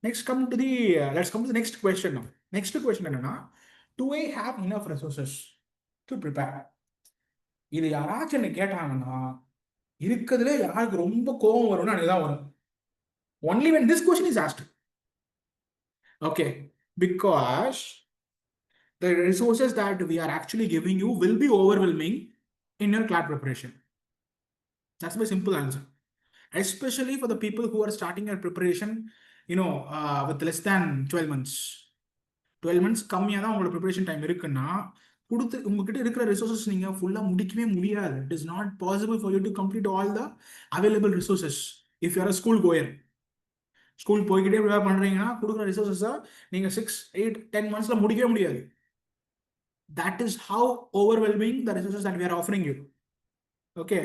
Next come to the let's come to the next question now. Next question என்னன்னா, do I have enough resources to prepare? இது யாராச்சும் என்ன கேட்டாங்கன்னா இருக்கிறதுல யாருக்கு ரொம்ப கோபம் வரும்னு அதுதான் வரும். Only when this question is asked. Okay, because the resources that we are actually giving you will be overwhelming in your CLAT preparation. That's my simple answer. Especially for the people who are starting their preparation, with less than 12 months. 12 months கம்மியாக தான் உங்களோட preparation time இருக்குன்னா உங்ககிட்ட இருக்கிற resources நீங்க ஃபுல்லா முடிக்கவே முடியாது. It is not possible for you to complete all the available resources if you are a school quire. School போய்கிட்டே ப்ரிப்பேர் பண்றீங்கன்னா கொடுக்குற ரிசோர்ஸஸை நீங்க 6, 8, 10 monthsல முடிக்கவே முடியாது. That is how overwhelming the resources that we are offering you. Okay,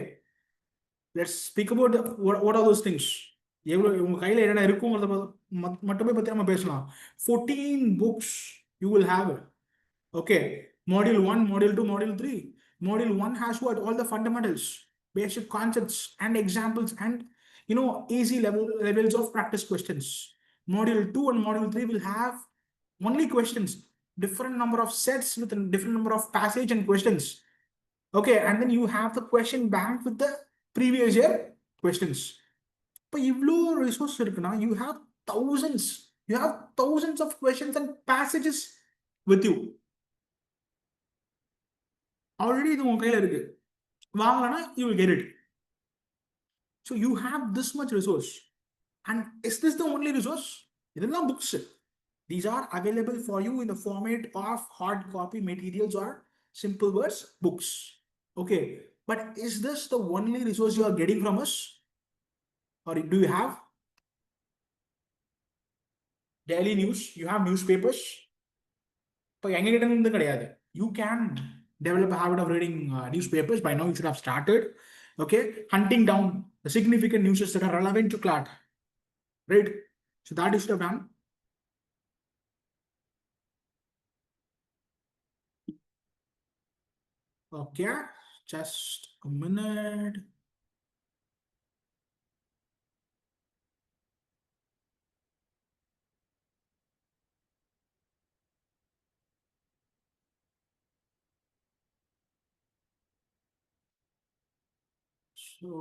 let's speak about what are those things. எவ்வளவு உங்க கையில என்ன இருக்குங்கிறத மட்டுமே பத்தி நம்ம பேசலாம். 14 books you will have. Okay, module 1, module 2, module 3. Module 1 has what? All the fundamentals, basic concepts and examples and easy levels of practice questions. Module 2 and module 3 will have only questions, different number of sets with a different number of passage and questions. Okay, and then you have the question bank with the previous year questions. But இவ்ளோ resource இருக்குன்னா you have thousands of questions and passages with you. Already இது உங்க கையில இருக்கு, வாங்கலனா you will get it. So you have this much resource. And is this the only resource? இதெல்லாம் books. These are available for you in the format of hard copy materials or simple words books. Okay, but is this the only resource you are getting from us? Or do you have daily news? You have newspapers? You can develop a habit of reading newspapers. By now you should have started. Okay, hunting down the significant news that are relevant to CLAT, right? So that you should have done. Okay, just a minute. So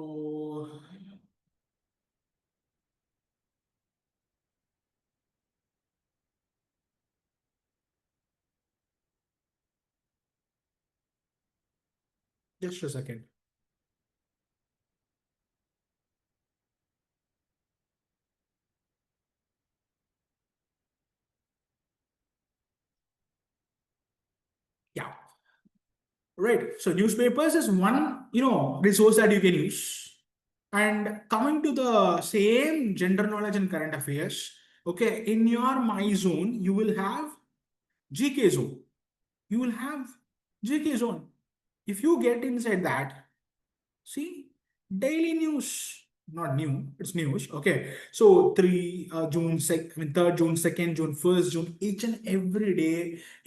just a second. Yeah, right. So newspapers is one, resource that you can use. And coming to the same general knowledge and current affairs, okay, in your My Zone, you will have GK Zone. You will have GK Zone. If you get inside that, see, daily news, not new, it's news. Okay, so 3 June, 3rd June, 2nd June, 1st June, each and every day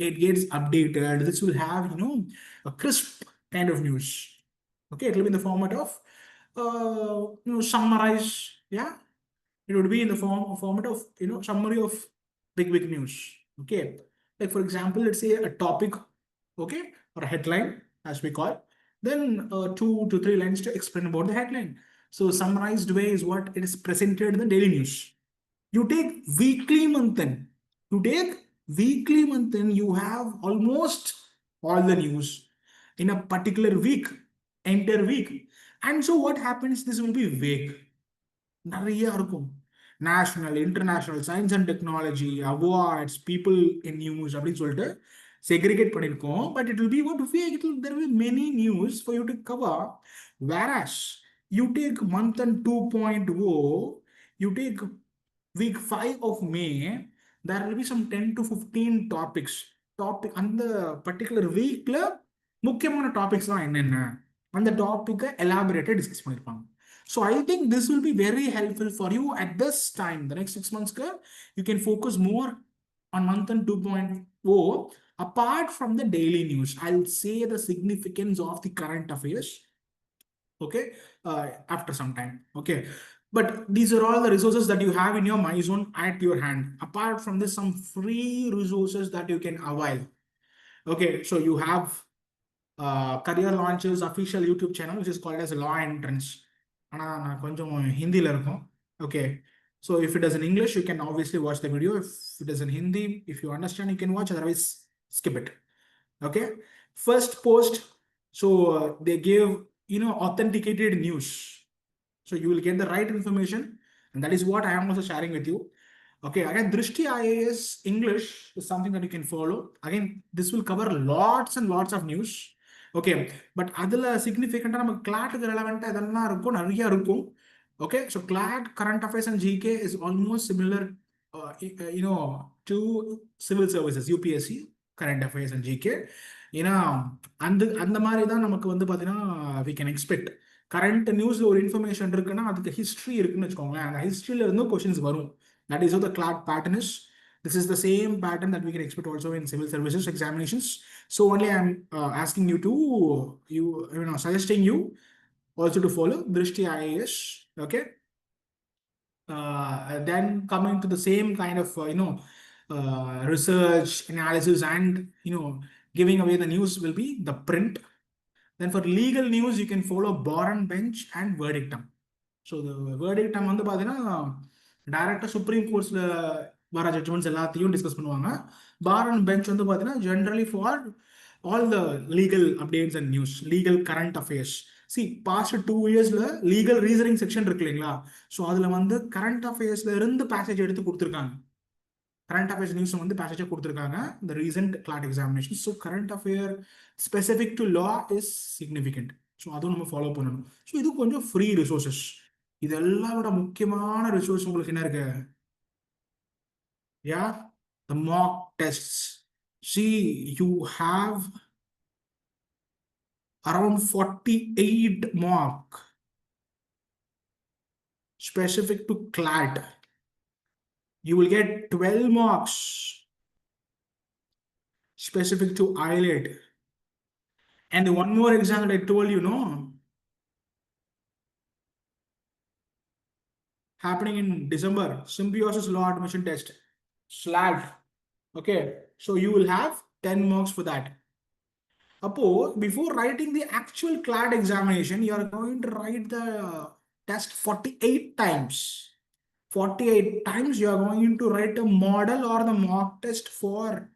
it gets updated. This will have, a crisp kind of news. Okay, it will be in the format of summarize. Yeah, it would be in the format of summary of big news. Okay, like for example, let's say a topic, okay, or a headline as we call, then 2 to 3 lines to explain about the headline. So summarized way is what it is presented in the daily news. You take weekly month-end. You have almost all the news in a particular week, entire week. And so what happens? This will be vague. நிறைய இருக்கும். national, international, science and technology, awards, people in news, அப்படின்னு சொல்லிட்டு segregate பண்ணிருக்கோம். But it will be what if there will be many news for you to cover. Whereas you take month and 2.0, you take week 5 of May, there will be some 10 to 15 topics. அந்த particular வீக்ல முக்கியமான டாபிக்ஸ்லாம் என்னென்ன அந்த டாபிக்கை எலாபரேட்டா discuss பண்ணிருப்பாங்க. So I think this will be very helpful for you at this time. The next 6 months, you can focus more on month and 2.0 apart from the daily news. I'll say the significance of the current affairs, okay, after some time, okay. But these are all the resources that you have in your MyZone at your hand. Apart from this, some free resources that you can avail. Okay, so you have career launches official YouTube channel which is called as Law Entrance. நான் கொஞ்சம் ஹிந்தியில் இருக்கும். Okay, so if it is in English, you can obviously watch the video. If it is in Hindi, if you understand, you can watch, otherwise skip it. Okay, first post, so they give, authenticated news, so you will get the right information, and that is what I am also sharing with you. Okay, again, Drishti IAS English is something that you can follow. Again, this will cover lots and lots of news. Okay, but அதில் சிக்னிஃபிகண்டாக நம்ம கிளாட்டுக்கு ரெலவெண்ட்டாக இதெல்லாம் இருக்கும், நிறைய இருக்கும். Okay, so CLAT, current affairs and GK is almost similar, to civil services, UPSC, current affairs and GK. ஏன்னா அந்த மாதிரி தான் நமக்கு வந்து பார்த்தீங்கன்னா we can expect. கரண்ட் நியூஸ்ல ஒரு இன்ஃபர்மேஷன் இருக்குன்னா அதுக்கு ஹிஸ்ட்ரி இருக்குன்னு வச்சுக்கோங்களேன், அந்த ஹிஸ்ட்ரியில இருந்தும் கொஸ்டின்ஸ் வரும். That is how the CLAT pattern is. This is the same pattern that we can expect also in civil services examinations. So only I'm asking you to, suggesting you also to follow Drishti IAS. Okay. Then coming to the same kind of, research, analysis, and, giving away the news will be the print. Then for legal news, you can follow bar and bench and verdictum. So the verdictum வந்து பார்த்தீங்கன்னா டைரக்டாக supreme கோர்ட்ஸில் வர judgements எல்லாத்தையும் discuss பண்ணுவாங்க. பார் and bench வந்து பார்த்தீங்கன்னா generally for all the legal updates and news, legal current affairs. Past 2 இயர்ஸில் legal reasoning section இருக்கு இல்லைங்களா, ஸோ அதில் வந்து கரண்ட் அஃபேர்ஸ்ல இருந்து பேசேஜ் எடுத்து கொடுத்துருக்காங்க. கரண்ட் அஃபேர்ஸ் நியூஸ் வந்து பேசேஜாக கொடுத்துருக்காங்க இந்த recent CLAT examination. So current affair specific to law is significant. So அதுவும் நம்ம ஃபாலோ பண்ணணும். ஸோ இது கொஞ்சம் ஃப்ரீ ரிசோர்ஸஸ். இதெல்லாம் விட முக்கியமான ரிசோர்ஸ் உங்களுக்கு என்ன இருக்கு? Yeah, the mock tests. See, you have around 48 mock specific to CLAT. You will get 12 marks specific to AILET. And one more exam that I told you, happening in December, symbiosis law admission test, SLAT. Okay, so you will have 10 marks for that. Before writing the actual CLAT examination, you are going to write the test 48 times. 48 times you are going to write a model or the mock test for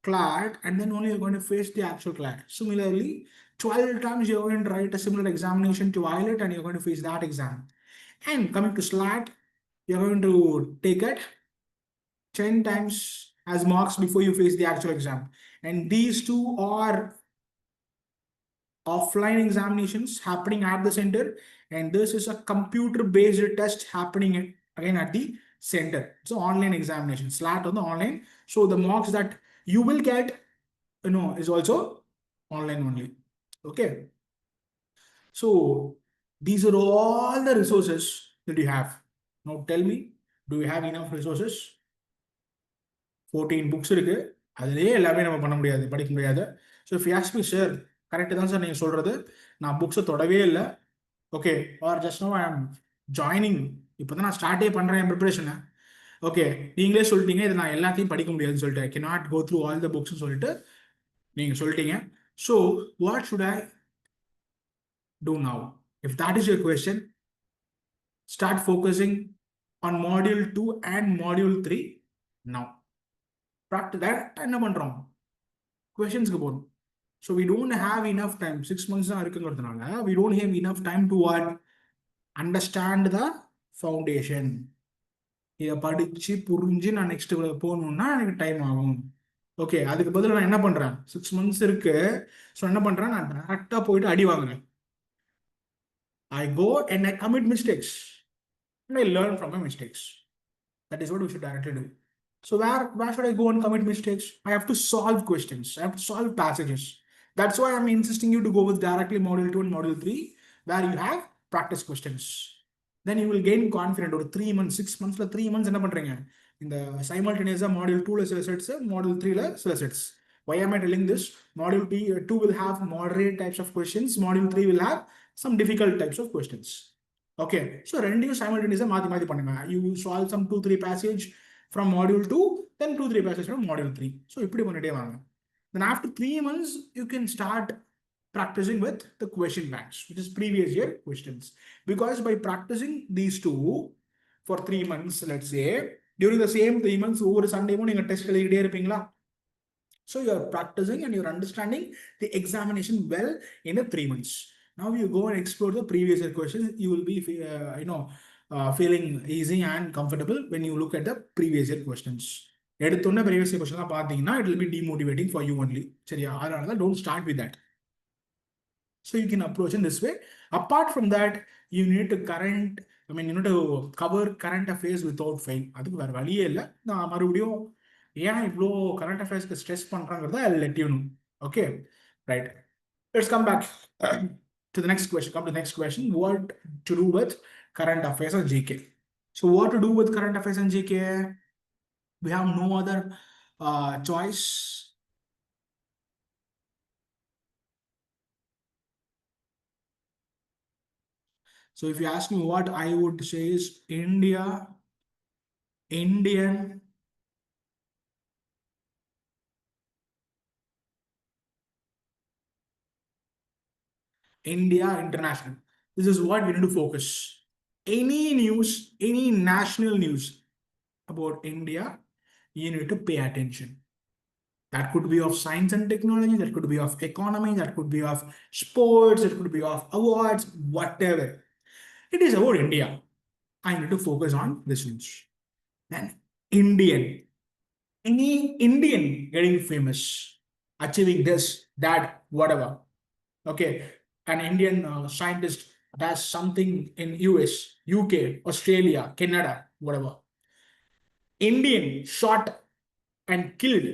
CLAT, and then only you're going to face the actual CLAT. Similarly, 12 times you're going to write a similar examination to AILET, and you're going to face that exam. And coming to SLAT, you're going to take it 10 times as marks before you face the actual exam. And these two are offline examinations happening at the center, and this is a computer-based test happening again at the center. So online examination, SLAT on the online. So the marks that you will get, is also online only. Okay. So these are all the resources that you have. Now tell me, do you have enough resources? 14 books இருக்கு, அதிலே எல்லாமே நம்ம பண்ண முடியாது, படிக்க முடியாது. So if you ask me, sir correct தான் sir நீங்கள் சொல்கிறது, நான் புக்ஸை தொடவே இல்லை. ஓகே, ஆர் ஜஸ்ட் நோ ஐ ஆம் ஜாயினிங், இப்போ தான் நான் ஸ்டார்ட்டே பண்ணுறேன் என் ப்ரிப்பரேஷனை. ஓகே, நீங்களே சொல்லிட்டீங்க இதை நான் எல்லாத்தையும் படிக்க முடியாதுன்னு சொல்லிட்டு, I can not go through all the புக்ஸ்னு சொல்லிட்டு நீங்கள் சொல்லிட்டீங்க. So what should I do now? If that is your question, start focusing on module 2 and module 3 now. Practice that என்ன பண்றோம், questions-க்கு போறோம். So we don't have enough time, 6 months தான் இருக்குங்கிறதுனால we don't have enough time to what? Understand the foundation. இதை படிச்சு புரிஞ்சு நான் next போகணும்னா எனக்கு டைம் ஆகும். ஓகே, அதுக்கு பதிலா நான் என்ன பண்றேன், 6 months இருக்கு. ஸோ என்ன பண்றேன், நான் டேரக்டா போயிட்டு அடி வாங்குறேன். I go and I commit mistakes and I learn from my mistakes. That is what we should directly do. So where should I go and commit mistakes? I have to solve questions. I have to solve passages. That's why I'm insisting you to go with directly module 2 and module 3, where you have practice questions. Then you will gain confidence. Or 3 months, 6 months, 3 months என்ன பண்றீங்க, இந்த simultaneous module 2 சில sets, module 3 சில sets. Why am I telling this? Module 2 will have moderate types of questions. Module 3 will have some difficult types of questions. Okay, so ரெண்டையும் simultaneous மாத்தி மாத்தி பண்ணுங்க. You will solve some 2-3 passage from module 2, then 2-3 passages from module 3. So இப்படி பண்ணிட்டே வாங்க. Then after 3 months, you can start practicing with the question banks, which is previous year questions. Because by practicing these two for 3 months, let's say, during the same 3 months, over Sunday morning, a test எழுதிட்டே இருப்பீங்களா? So you're practicing and you're understanding the examination well in the 3 months. Now you go and explore the previous year questions. You will be, feeling easy and comfortable when you look at the previous year questions. எடுத்தோன்னே previous year questions பார்த்தீங்கன்னா it will be demotivating for you only. சரியா? அதனால தான் don't start with that. So you can approach in this way. Apart from that, you need to cover current affairs without fail. அதுக்கு வேற வழியே இல்லை. நான் மறுபடியும் ஏன் இவ்வளோ current affairsக்கு ஸ்ட்ரெஸ் பண்றாங்கிறத I'll let you know. Okay, right. Let's come back to the next question. Come to the next question. What to do with current affairs and GK? So what to do with current affairs and GK? We have no other choice. So if you ask me, what I would say is Indian, India, international. This is what we need to focus. Any news, any national news about India, you need to pay attention. That could be of science and technology, that could be of economy, that could be of sports, it could be of awards, whatever. It is about India. I need to focus on this news. Then Indian. Any Indian getting famous, achieving this, that, whatever. Okay, an Indian scientist does something in US, UK, Australia, Canada, whatever. Indian shot and killed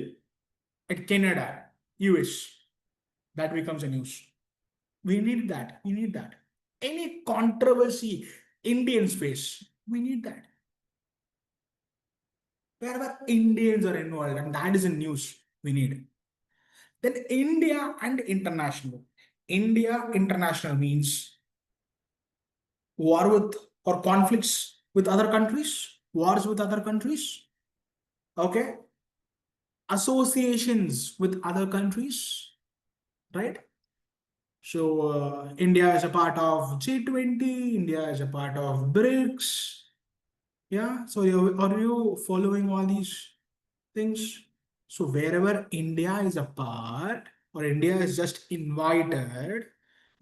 at Canada, US. That becomes a news. We need that. We need that. Any controversy Indians face, we need that. Wherever Indians are involved, and that is in news, we need. Then India and international. India international means war with or conflicts with other countries, wars with other countries. Okay, associations with other countries, right? So India is a part of G20. India is a part of BRICS. Yeah. So are you following all these things? So wherever India is a part or India is just invited,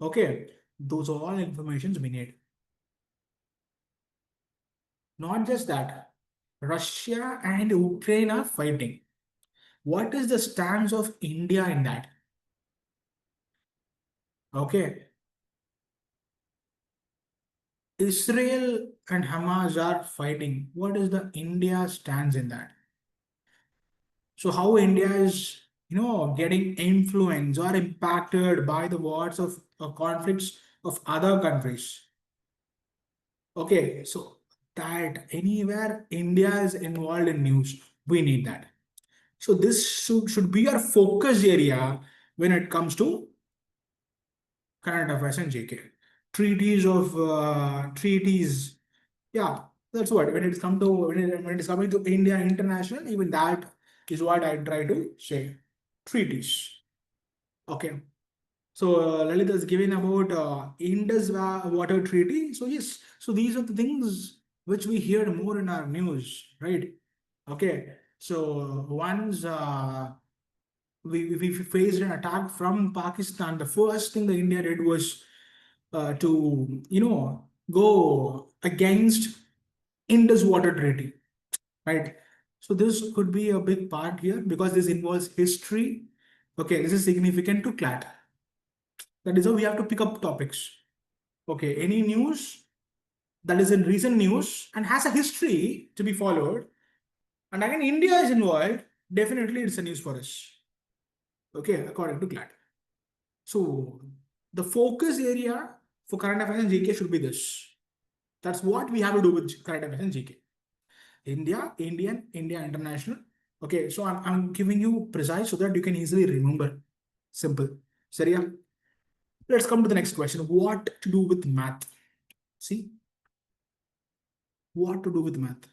okay, those are all informations we need. Not just that, Russia and Ukraine are fighting. What is the stance of India in that? Okay. Israel and Hamas are fighting. What is the India stance in that? So how India is, getting influenced or impacted by the wars of conflicts of other countries. Okay, so that anywhere India is involved in news, we need that. So this should be our focus area when it comes to current affairs and JK. Treaties. Yeah, that's what when it's coming to India international, even that is what I try to say. Treaties. Okay. So Lalit is giving about Indus Water Treaty. So yes, so these are the things which we hear more in our news, right? Okay. So once we faced an attack from Pakistan, the first thing the India did was to go against Indus Water Treaty. right? So this could be a big part here because this involves history. Okay, this is significant to CLAT. That is how we have to pick up topics. Okay, any news that is in recent news and has a history to be followed, and again India is involved, definitely it's a news for us. Okay, according to CLAT. So the focus area for current affairs and GK should be this. That's what we have to do with current affairs and GK. India, Indian, India, international. Okay, so I'm giving you precise so that you can easily remember. Simple. Seriya? Let's come to the next question. What to do with math? See, what to do with math?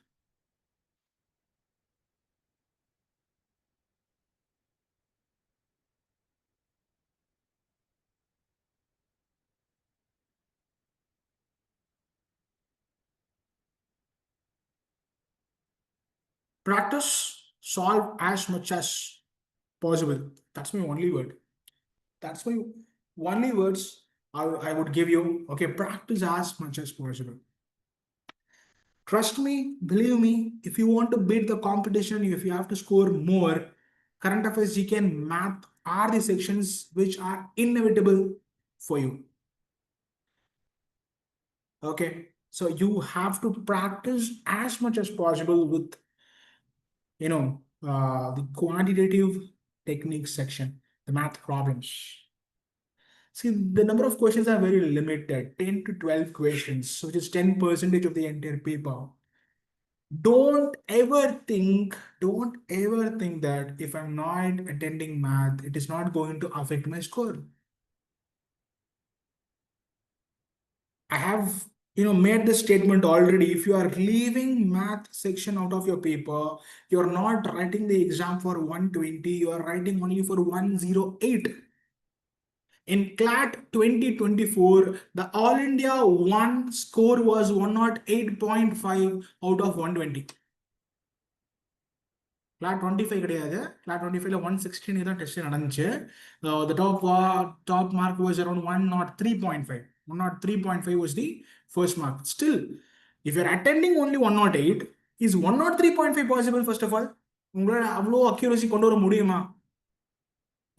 Practice, solve as much as possible. That's my only word. That's my only words I would give you. Okay, practice as much as possible. Trust me, believe me, if you want to beat the competition, if you have to score more, current affairs, GK, and math are the sections which are inevitable for you. Okay, so you have to practice as much as possible with, the quantitative techniques section, the math problems. See, the number of questions are very limited, 10 to 12 questions, which is 10% of the entire paper. Don't ever think that if I'm not attending math, it is not going to affect my score. I have, made this statement already. If you are leaving math section out of your paper, you're not writing the exam for 120, you are writing only for 108. In CLAT 2024, the All India 1 score was 108.5 out of 120. CLAT 25 கிடையாது. CLAT 25ல 116 தான் test நடந்துச்சு. The top mark was around 103.5. 103.5 was the first mark. Still, if you're attending only 108, is 103.5 possible first of all? உங்களால அவ்வளோ accuracy கொண்டு வர முடியுமா?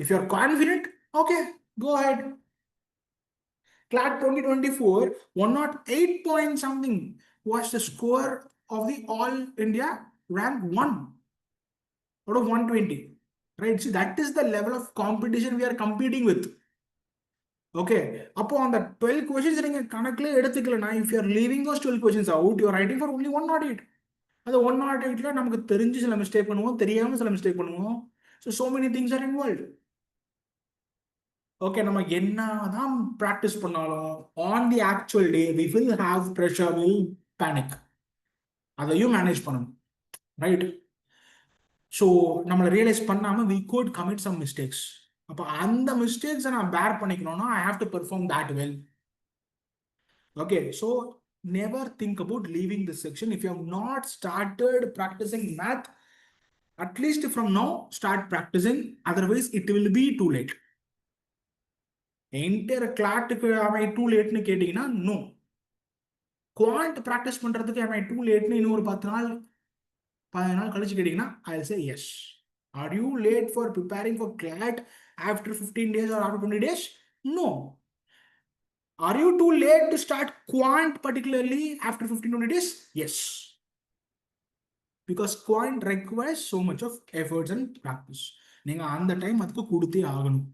If you're confident, okay, go ahead. CLAT 2024, 108 point something was the score of the All India rank 1 out of 120. Right? See, that is the level of competition we are competing with. Okay. Upon the 12 questions, if you are leaving those 12 questions out, you are writing for only 108. அந்த 108ல நமக்கு தெரிஞ்சு சில mistake பண்ணுவோம், தெரியாம சில mistake பண்ணுவோம். So many things are involved. Okay, நம்ம என்னதான் practice பண்ணாலும் on the actual day we will have pressure, we will panic. அதையும் மேனேஜ் பண்ணணும். Right? ஸோ நம்மளை ரியலைஸ் பண்ணாமல் we could commit some mistakes. அப்போ அந்த மிஸ்டேக்ஸை நான் பேர் பண்ணிக்கணும்னா I have to perform that well. Okay, so never think about leaving this section. If you have not started practicing math, at least from now start practicing, otherwise it will be too late. Entire கிளாட்டுக்கு am I too lateன்னு கேட்டிங்கன்னா no. Quant practice பண்ணுறதுக்கு am I too lateன்னு இன்னும் ஒரு 10 நாள் 15 நாள் கழிச்சு கேட்டிங்கன்னா I'll say yes. Are you late for preparing for CLAT after 15 days or after 20 days? No. Are you too late to start quant particularly after 15 20 days? Yes. Because quant requires so much of efforts and practice. நீங்க அந்த time அதுக்கு கொடுத்தே ஆகணும்.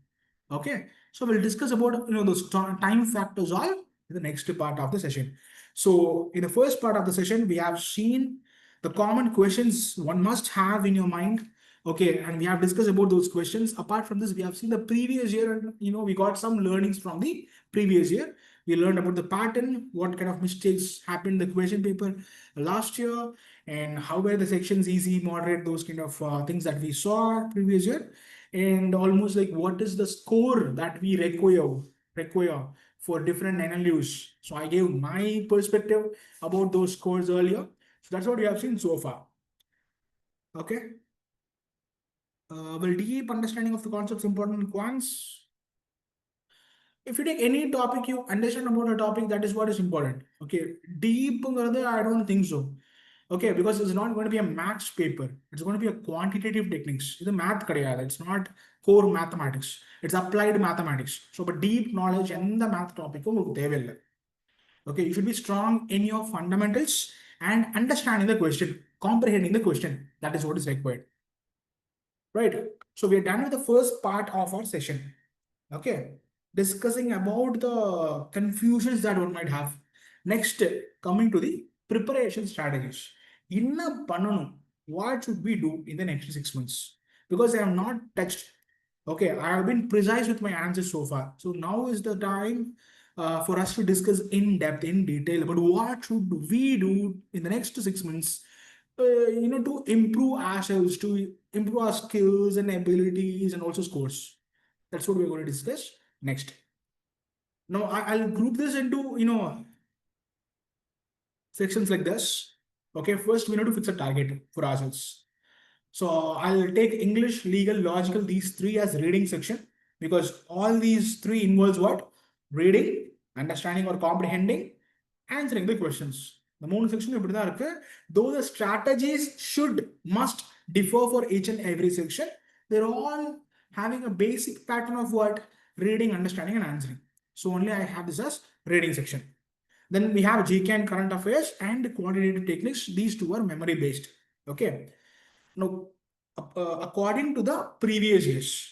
Okay, so we'll discuss about those time factors all in the next part of the session. So in the first part of the session, we have seen the common questions one must have in your mind. Okay, and we have discussed about those questions. Apart from this, we have seen the previous year, and we got some learnings from the previous year. We learned about the pattern, what kind of mistakes happened in the question paper last year, and how were the sections easy, moderate, those kind of things that we saw previous year, and almost like what is the score that we require for different NLUs. So I gave my perspective about those scores earlier. So that's what we have seen so far. Okay. Will deep understanding of the concepts important in quants? If you take any topic, you understand about a topic, that is what is important. Okay, deep, I don't think so. Okay, because it's not going to be a maths paper. It's going to be a quantitative techniques. It's a math kadiyada. It's not core mathematics. It's applied mathematics. So, but deep knowledge and the math topic, they will. Okay, you should be strong in your fundamentals and understanding the question, comprehending the question. That is what is required. Right. So we are done with the first part of our session. Okay, discussing about the confusions that one might have. Next, coming to the preparation strategies. Inna pananu, what should we do in the next 6 months? Because I have not touched. Okay, I have been precise with my answers so far. So now is the time for us to discuss in depth, in detail about what should we do in the next 6 months. To improve ourselves, to improve our skills and abilities and also scores. That's what we're going to discuss next. Now I'll group this into sections like this. Okay, first we need to fix a target for ourselves. So I'll take English, legal, logical, these three as reading section because all these three involves what? Reading, understanding or comprehending, answering the questions. The moon section though the strategies must differ for each and every section, they're all having a basic pattern of what? Reading, understanding, and answering. So only I have this as reading section. Then we have GK and current affairs and quantitative techniques. These two are memory based. Okay. Now, according to the previous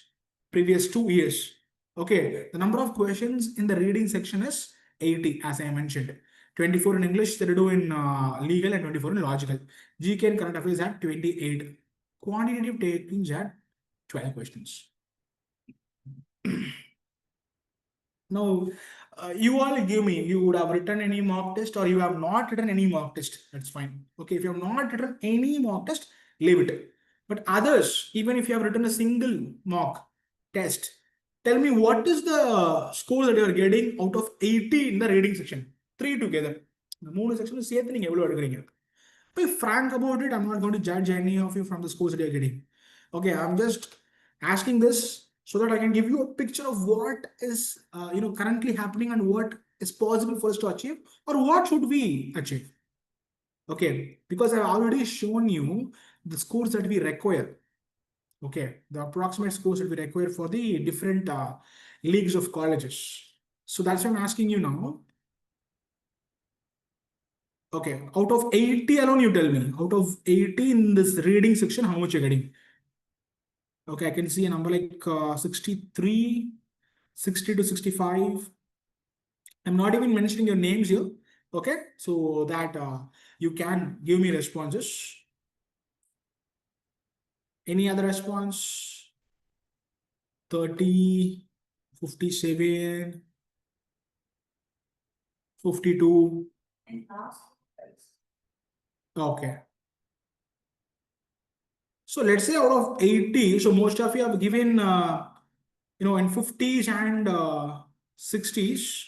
2 years, okay, the number of questions in the reading section is 80, as I mentioned. 24 in English, 32 in legal, and 24 in logical. GK and current affairs at 28. Quantitative takings at 12 questions. Now, you all give me, you would have written any mock test or you have not written any mock test. That's fine. Okay, if you have not written any mock test, leave it. But others, even if you have written a single mock test, tell me what is the score that you are getting out of 80 in the reading section? Three together. The moon section is same thing. Be frank about it. I'm not going to judge any of you from the scores that you're getting. Okay, I'm just asking this so that I can give you a picture of what is currently happening and what is possible for us to achieve or what should we achieve. Okay, because I've already shown you the scores that we require. Okay, the approximate scores that we require for the different leagues of colleges. So that's why I'm asking you now. Okay, out of 80 alone, you tell me. Out of 80 in this reading section, how much you're getting? Okay, I can see a number like 63, 60 to 65. I'm not even mentioning your names here. Okay, so that you can give me responses. Any other response? 30, 57, 52. Okay. So let's say out of 80, so most of you have given, in 50s and 60s.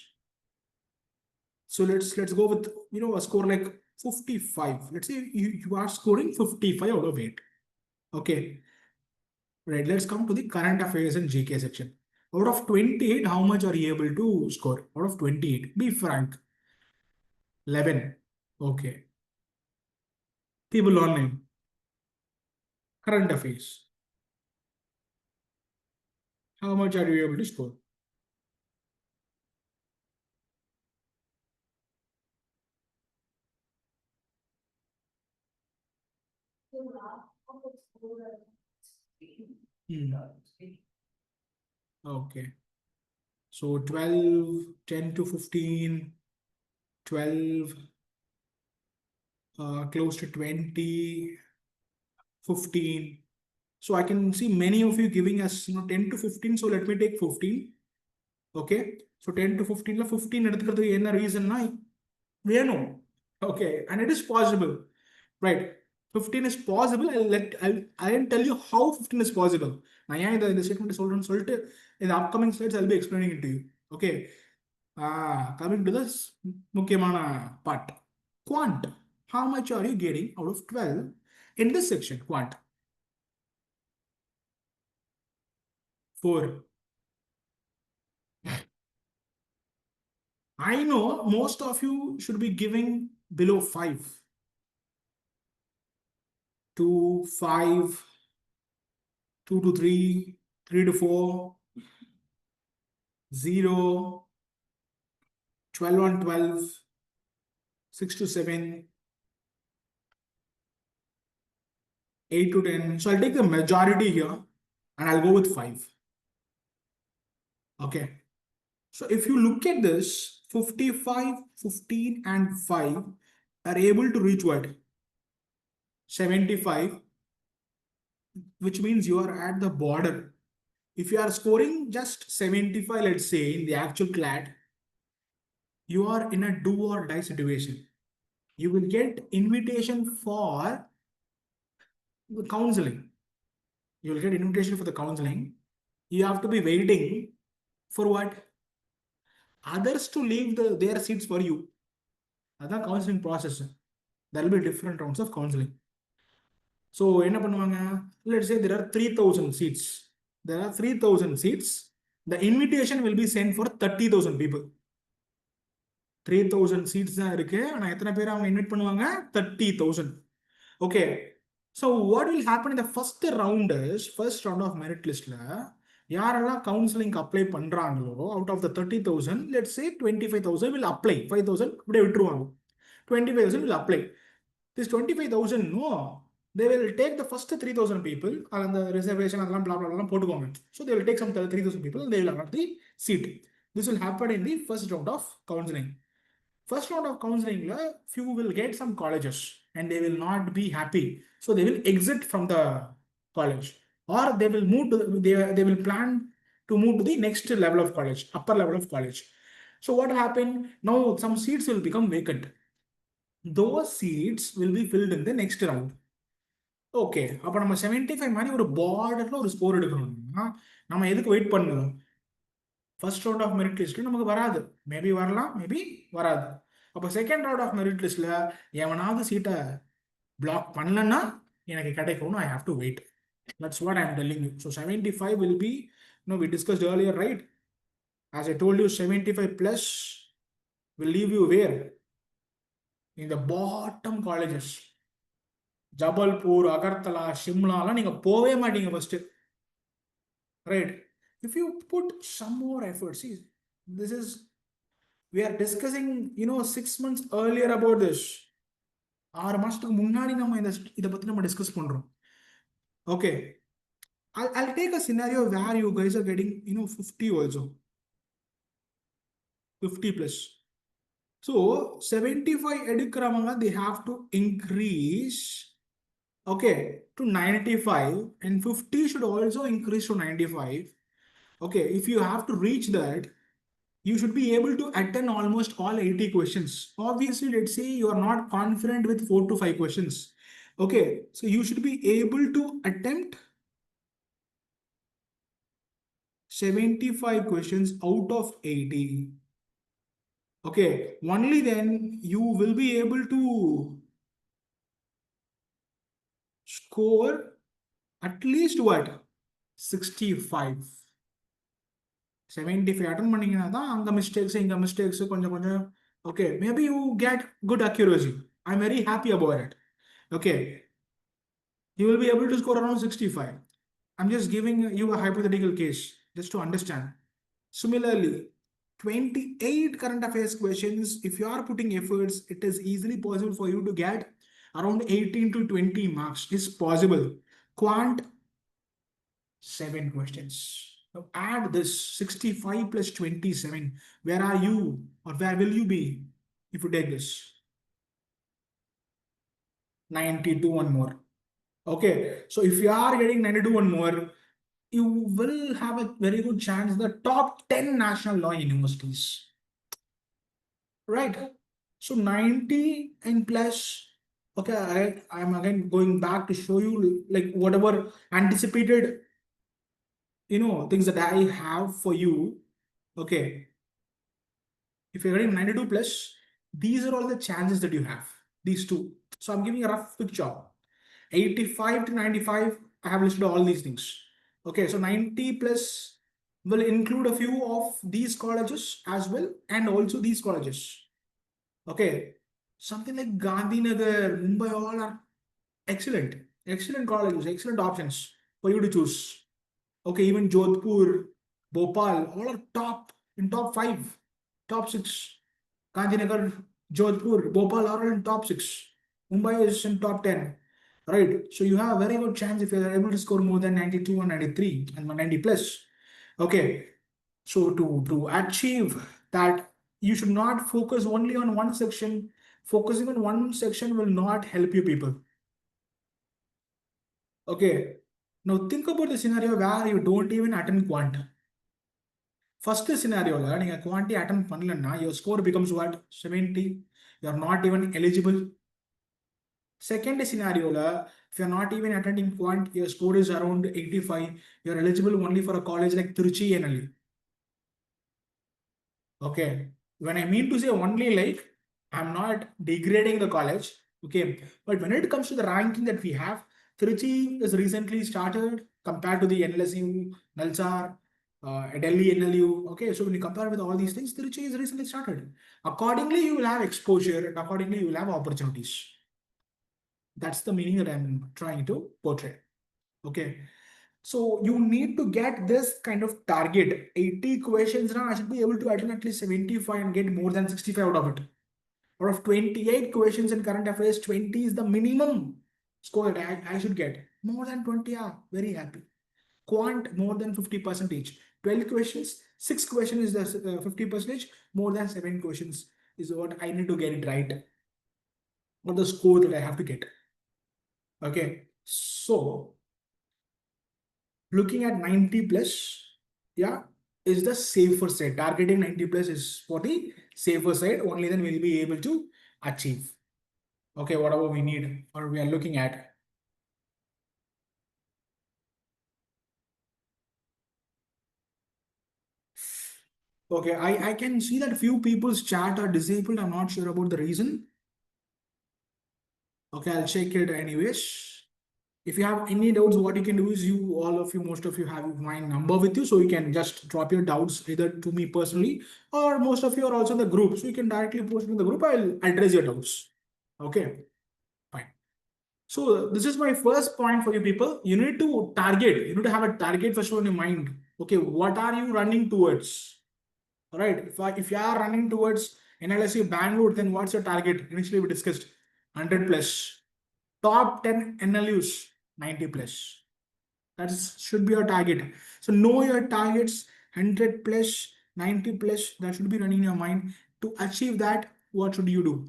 So let's go with a score like 55. Let's say you are scoring 55 out of 8. Okay. Right. Let's come to the current affairs and GK section. Out of 28, how much are you able to score? Out of 28, be frank. 11. Okay. People online. Current affairs. How much are you able to score? Hmm. Okay. So 12, 10 to 15, 12, close to 20, 15. So I can see many of you giving us 10 to 15. So let me take 15. Okay. So 10 to 15 la 15 எடுத்துக்கிறதுக்கு என்ன ரீசன்னா வேணும். Okay. And it is possible. Right. 15 is possible. I'll tell you how 15 is possible. நான் ஏன் இந்த statement சொல்றேன்னு சொல்லிட்டு in the upcoming slides I'll be explaining it to you. Okay. Coming to this முக்கியமான part. Quant. How much are you getting out of 12 in this section? Quant. 4. I know most of you should be giving below 5. 2, 5, 2 to 3, 3 to 4, 0, 12 on 12, 6 to 7, 8 to 10. So I'll take the majority here and I'll go with 5. Okay. So if you look at this, 55, 15, and 5 are able to reach what? 75, which means you are at the border. If you are scoring just 75, let's say, in the actual CLAT, you are in a do or die situation. You will get invitation for the counseling. You will get invitation for the counseling. You have to be waiting for what? Others to leave their seats for you. That's the counseling process. There will be different rounds of counseling. So என்ன பண்ணுவாங்க? Let's say there are 3,000 seats. There are 3,000 seats. The invitation will be sent for 30,000 people. 3,000 seats தான் இருக்கு. ஆனா எத்தனை பேர் அவங்க invite பண்ணுவாங்க? 30,000. Okay. So what will happen in the first round is, first round of merit listல யாரெல்லாம் counselling apply பண்றாங்களோ out of the 30,000, let's say 25,000 will apply. 5,000 அப்படியே விட்டுருவாங்க. 25,000 will apply. This 25,000, no, they will take the first 3,000 people and the reservation அதெல்லாம் blah blah blah போட்டுக்கோங்க. So they will take some 3,000 people and they will allot the seat. This will happen in the first round of counseling. First round of counseling, few will get some colleges and they will not be happy. So they will exit from the college, or they will move to, they will plan to move to the next level of college, upper level of college. So what happened? Now some seats will become vacant. Those seats will be filled in the next round. Okay, அப்போ நம்ம 75 மாதிரி ஒரு பார்டர்ல ஒரு score எடுக்கணும்னா நம்ம எதுக்கு wait பண்ணணும்? ஃபர்ஸ்ட் ரவுண்ட் ஆஃப் மெரிட் லிஸ்ட்ல நமக்கு வராது. மேபி வரலாம், மேபி வராது. அப்போ செகண்ட் ரவுண்ட் ஆஃப் மெரிட் லிஸ்ட்ல எவனாவது சீட்டை பிளாக் பண்ணலன்னா எனக்கு கிடைக்கும்னு I have to wait. That's what I'm telling you. So 75 will be, we discussed earlier, right? As I told you, 75 plus will leave you where? In the bottom colleges. Jabalpur, Agartala, ஷிம்லாலாம் நீங்க போவே மாட்டீங்க first. Right? If you put some more effort, see, this is, we are discussing, 6 months earlier about this. 6 மாசத்துக்கு முன்னாடி நம்ம இதை பத்தி நம்ம டிஸ்கஸ் பண்றோம். Okay, I'll take a scenario where you guys are getting 50 also, 50 plus. So 75 எடுக்கிறவங்க they have to increase, okay, to 95, and 50 should also increase to 95. Okay, if you have to reach that, you should be able to attend almost all 80 questions. Obviously, let's say you are not confident with 4 to 5 questions. Okay, so you should be able to attempt 75 questions out of 80. Okay, only then you will be able to score at least what? 65. 75 attend பண்ணீங்கன்னா தான் அங்க mistakes இங்க mistakes கொஞ்சம் கொஞ்சம். Okay, maybe you get good accuracy. I am very happy about it. Okay, you will be able to score around 65. I'm just giving you a hypothetical case just to understand. Similarly, 28 current affairs questions, if you are putting efforts, it is easily possible for you to get around 18 to 20 marks. Is possible. Quant, 7 questions. Now add this 65 plus 27. Where are you, or where will you be if you take this? 92 and more. Okay, so if you are getting 92 and more, you will have a very good chance the top 10 national law universities. Right? So 90 and plus. Okay, I'm again going back to show you like whatever anticipated things that I have for you. Okay, if you're getting 92 plus, these are all the chances that you have, these two. So I'm giving a rough picture. 85 to 95, I have listed all these things. Okay, so 90 plus will include a few of these colleges as well, and also these colleges. Okay, something like Gandhinagar, Mumbai, all are excellent. Excellent colleges, excellent options for you to choose. Okay, even Jodhpur, Bhopal, all are top in top five, top six. Kanjinagar, Jodhpur, Bhopal are all in top six. Mumbai is in top 10. Right. So you have a very good chance if you are able to score more than 92 or 93 and 90 plus. Okay. So to achieve that, you should not focus only on one section. Focusing on one section will not help you people. Okay. Now think about the scenario where you don't even attend quant. First scenario, நீங்க quantity attend பண்ணலன்னா your score becomes what? 70. You're not even eligible. Second scenario, if you're not even attending quant, your score is around 85. You're eligible only for a college like Trichy NLU. Okay. When I mean to say only, like, I'm not degrading the college. Okay. But when it comes to the ranking that we have, Trichy is recently started compared to the NLSU, Nalsar, Delhi NLU. Okay. So when you compare with all these things, Trichy is recently started. Accordingly, you will have exposure and accordingly, you will have opportunities. That's the meaning that I'm trying to portray. Okay. So you need to get this kind of target. 80 questions now, I should be able to attend at least 75 and get more than 65 out of it. Out of 28 questions in current affairs, 20 is the minimum score that I should get. More than 20, yeah, very happy. Quant, more than 50 percentage. 12 questions, 6 questions is the 50 percentage, more than 7 questions is what I need to get it right. Or the score that I have to get. Okay. So looking at 90 plus, yeah, is the safer side. Targeting 90 plus is for the safer side. Only then we'll be able to achieve. Okay, whatever we need or we are looking at. Okay, I can see that few people's chat are disabled. I'm not sure about the reason. Okay, I'll check it anyways. If you have any doubts, what you can do is all of you, most of you have my number with you. So you can just drop your doubts either to me personally or most of you are also in the group. So you can directly post in the group. I'll address your doubts. Okay, fine. So this is my first point for you people. You need to target. You need to have a target first in your mind. Okay, what are you running towards? All right. If you are running towards NLSU Bangalore, then what's your target? Initially we discussed 100 plus. Top 10 NLUs, 90 plus. That should be your target. So know your targets, 100 plus, 90 plus, that should be running in your mind. To achieve that, what should you do?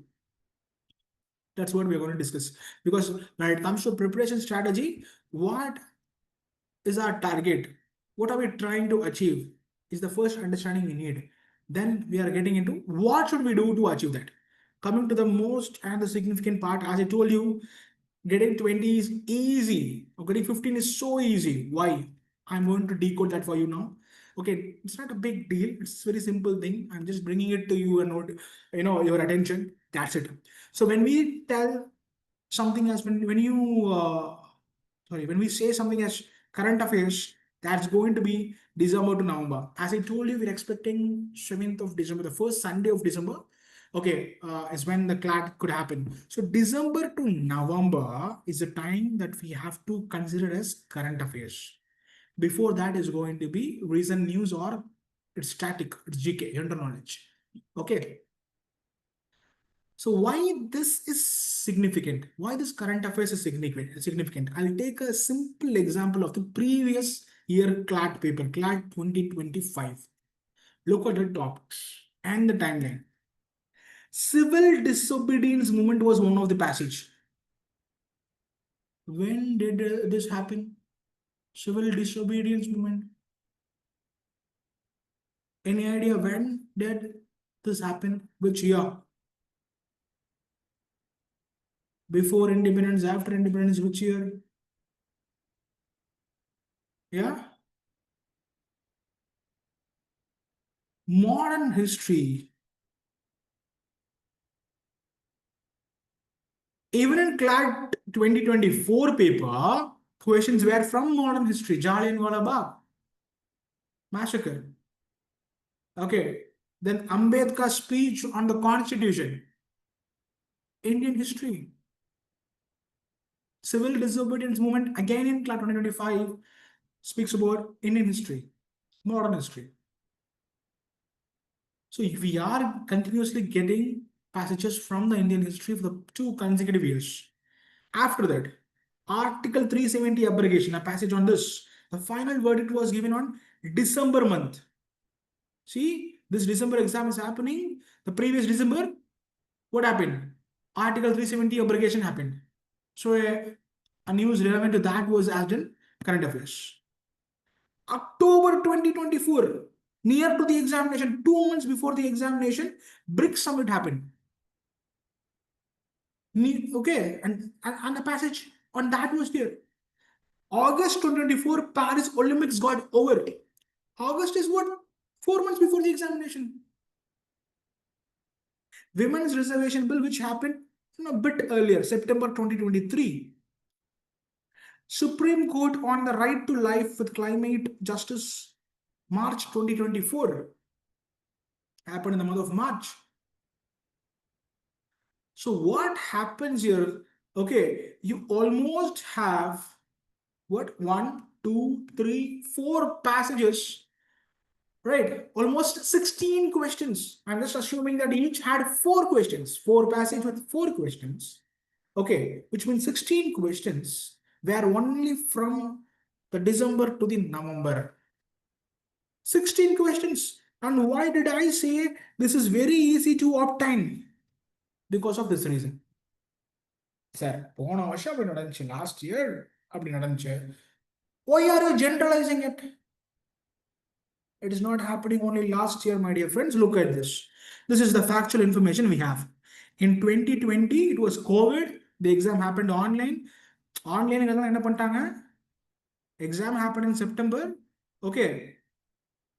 That's what we're going to discuss. Because when it comes to preparation strategy, what is our target? What are we trying to achieve? Is the first understanding we need. Then we are getting into what should we do to achieve that. Coming to the most and the significant part, as I told you, getting 20 is easy. Getting 15 is so easy. Why? I'm going to decode that for you now. Okay, it's not a big deal. It's a very simple thing. I'm just bringing it to you and your attention. That's it. So when we tell something as when you sorry, when we say something as current affairs, that's going to be December to November. As I told you, we're expecting 7th of December, the first Sunday of December. Okay, is when the CLAT could happen. So December to November is the time that we have to consider as current affairs. Before that is going to be recent news or it's static, it's GK, general knowledge. Okay. So why this is significant? Why this current affairs is significant? I'll take a simple example of the previous year CLAT paper, CLAT 2025. Look at the topics and the timeline. Civil disobedience movement was one of the passage. When did this happen? Civil disobedience movement. Any idea when did this happen? Which year? Before independence, after independence, which year? Yeah? Modern history. Even in CLAT 2024 paper, questions were from modern history. Jallianwala Bagh massacre. Okay. Then Ambedkar's speech on the constitution. Indian history. Civil disobedience movement, again in CLAT 2025, speaks about Indian history, modern history. So we are continuously getting passages from the Indian history for the 2 consecutive years. After that, Article 370 abrogation, a passage on this. The final verdict was given on December month. See, this December exam is happening. The previous December, what happened? Article 370 abrogation happened. So a news relevant to that was asked in current affairs. October 2024, near to the examination, 2 months before the examination, BRICS summit happened. Okay, and the passage on that was there. August 2024, Paris Olympics got over. August is what? 4 months before the examination. Women's Reservation Bill, which happened a bit earlier, September 2023. Supreme Court on the right to life with climate justice, March 2024. Happened in the month of March. So what happens here? Okay, you almost have what? 1, 2, 3, 4 passages, right? Almost 16 questions. I'm just assuming that each had 4 questions, 4 passages with 4 questions. Okay, which means 16 questions were only from the December to the November. 16 questions. And why did I say this is very easy to obtain? Because of this reason. Sir, last year. Why are you generalizing it? It is not happening only last year, my dear friends. Look at this. This is the factual information we have. In 2020, it was COVID. The exam happened online. Online exam happened in September. Okay.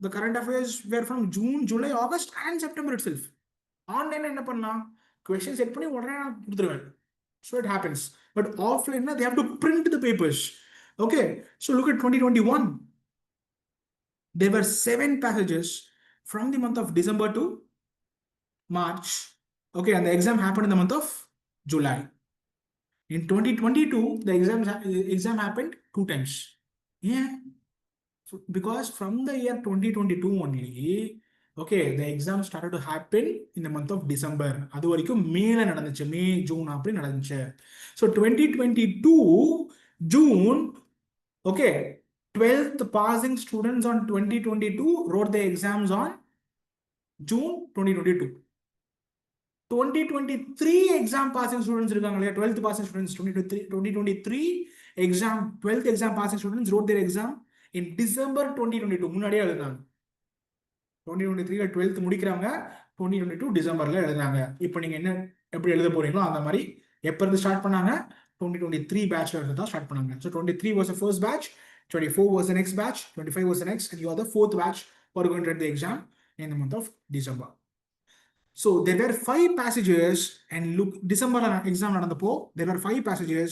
The current affairs were from June, July, August, and September itself. Online questions set so it happens. But offline, they have to print the papers. Okay. So look at 2021. There were 7 passages from the month of December to March. Okay, and the exam happened in the month of July. In 2022, the exam happened 2 times. Yeah. So because from the year 2022 only, okay, the exam started to happen in the month of December. அது வரைக்கும் மேல நடந்துச்சு, May June அப்படி நடந்துச்சு. So 2022 June, okay, 12th passing students on 2022 wrote the exams on June 2022. 2023 exam passing students இருக்காங்க இல்லையா, 12th passing students, 2023 exam, 12th exam passing students wrote their exam in December 2022. முன்னாடியே எழுதுனாங்க. 2023 12th முடிக்கிறாங்க, 2022 டிசம்பர்ல எழுதுறாங்க. இப்போ நீங்க என்ன எப்படி எழுத போறீங்களோ அந்த மாதிரி எப்ப இருந்து ஸ்டார்ட் பண்ணாங்க? 2023 பேட்ச்ல இருந்து தான் ஸ்டார்ட் பண்ணாங்க. So 23 was the first batch, 24 was the next batch, 25 was the next, and you are the 4th batch who are going to write the exam in the month of December. So there were 5 passages, and look, December exam நடந்தப்போ there were 5 passages,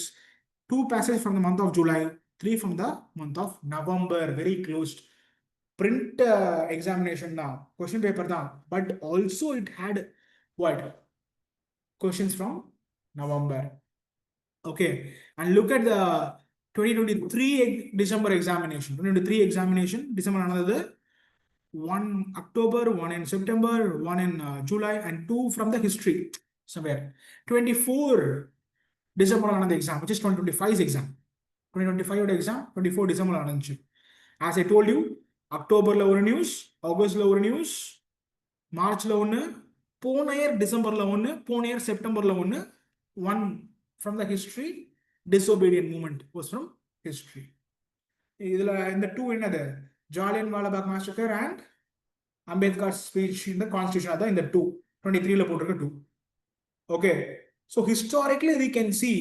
2 passages from the month of July, 3 from the month of November. Very close. Print examination now, question paper down, but also it had what? Questions from November. Okay, and look at the 2023 December examination. 2023 examination, December another. 1 October, 1 in September, 1 in July, and 2 from the history somewhere. 24 December another exam, which is 2025's exam. 2025 exam, 24 December another. As I told you, October ஒரு news, ஆகஸ்ட்ல ஒரு news, மார்ச்ல ஒன்று, போன year டிசம்பர்ல ஒன்று, போன year செப்டம்பர்ல ஒன்று. 1 from the history, disobedient movement was from history. இதுல இந்த 2 என்னது? ஜாலியன் வாலாபாக் massacre and Ambedkar's speech in the constitution. அதான் இந்த 2 23ல போட்டிருக்க 2. Okay, so historically we can see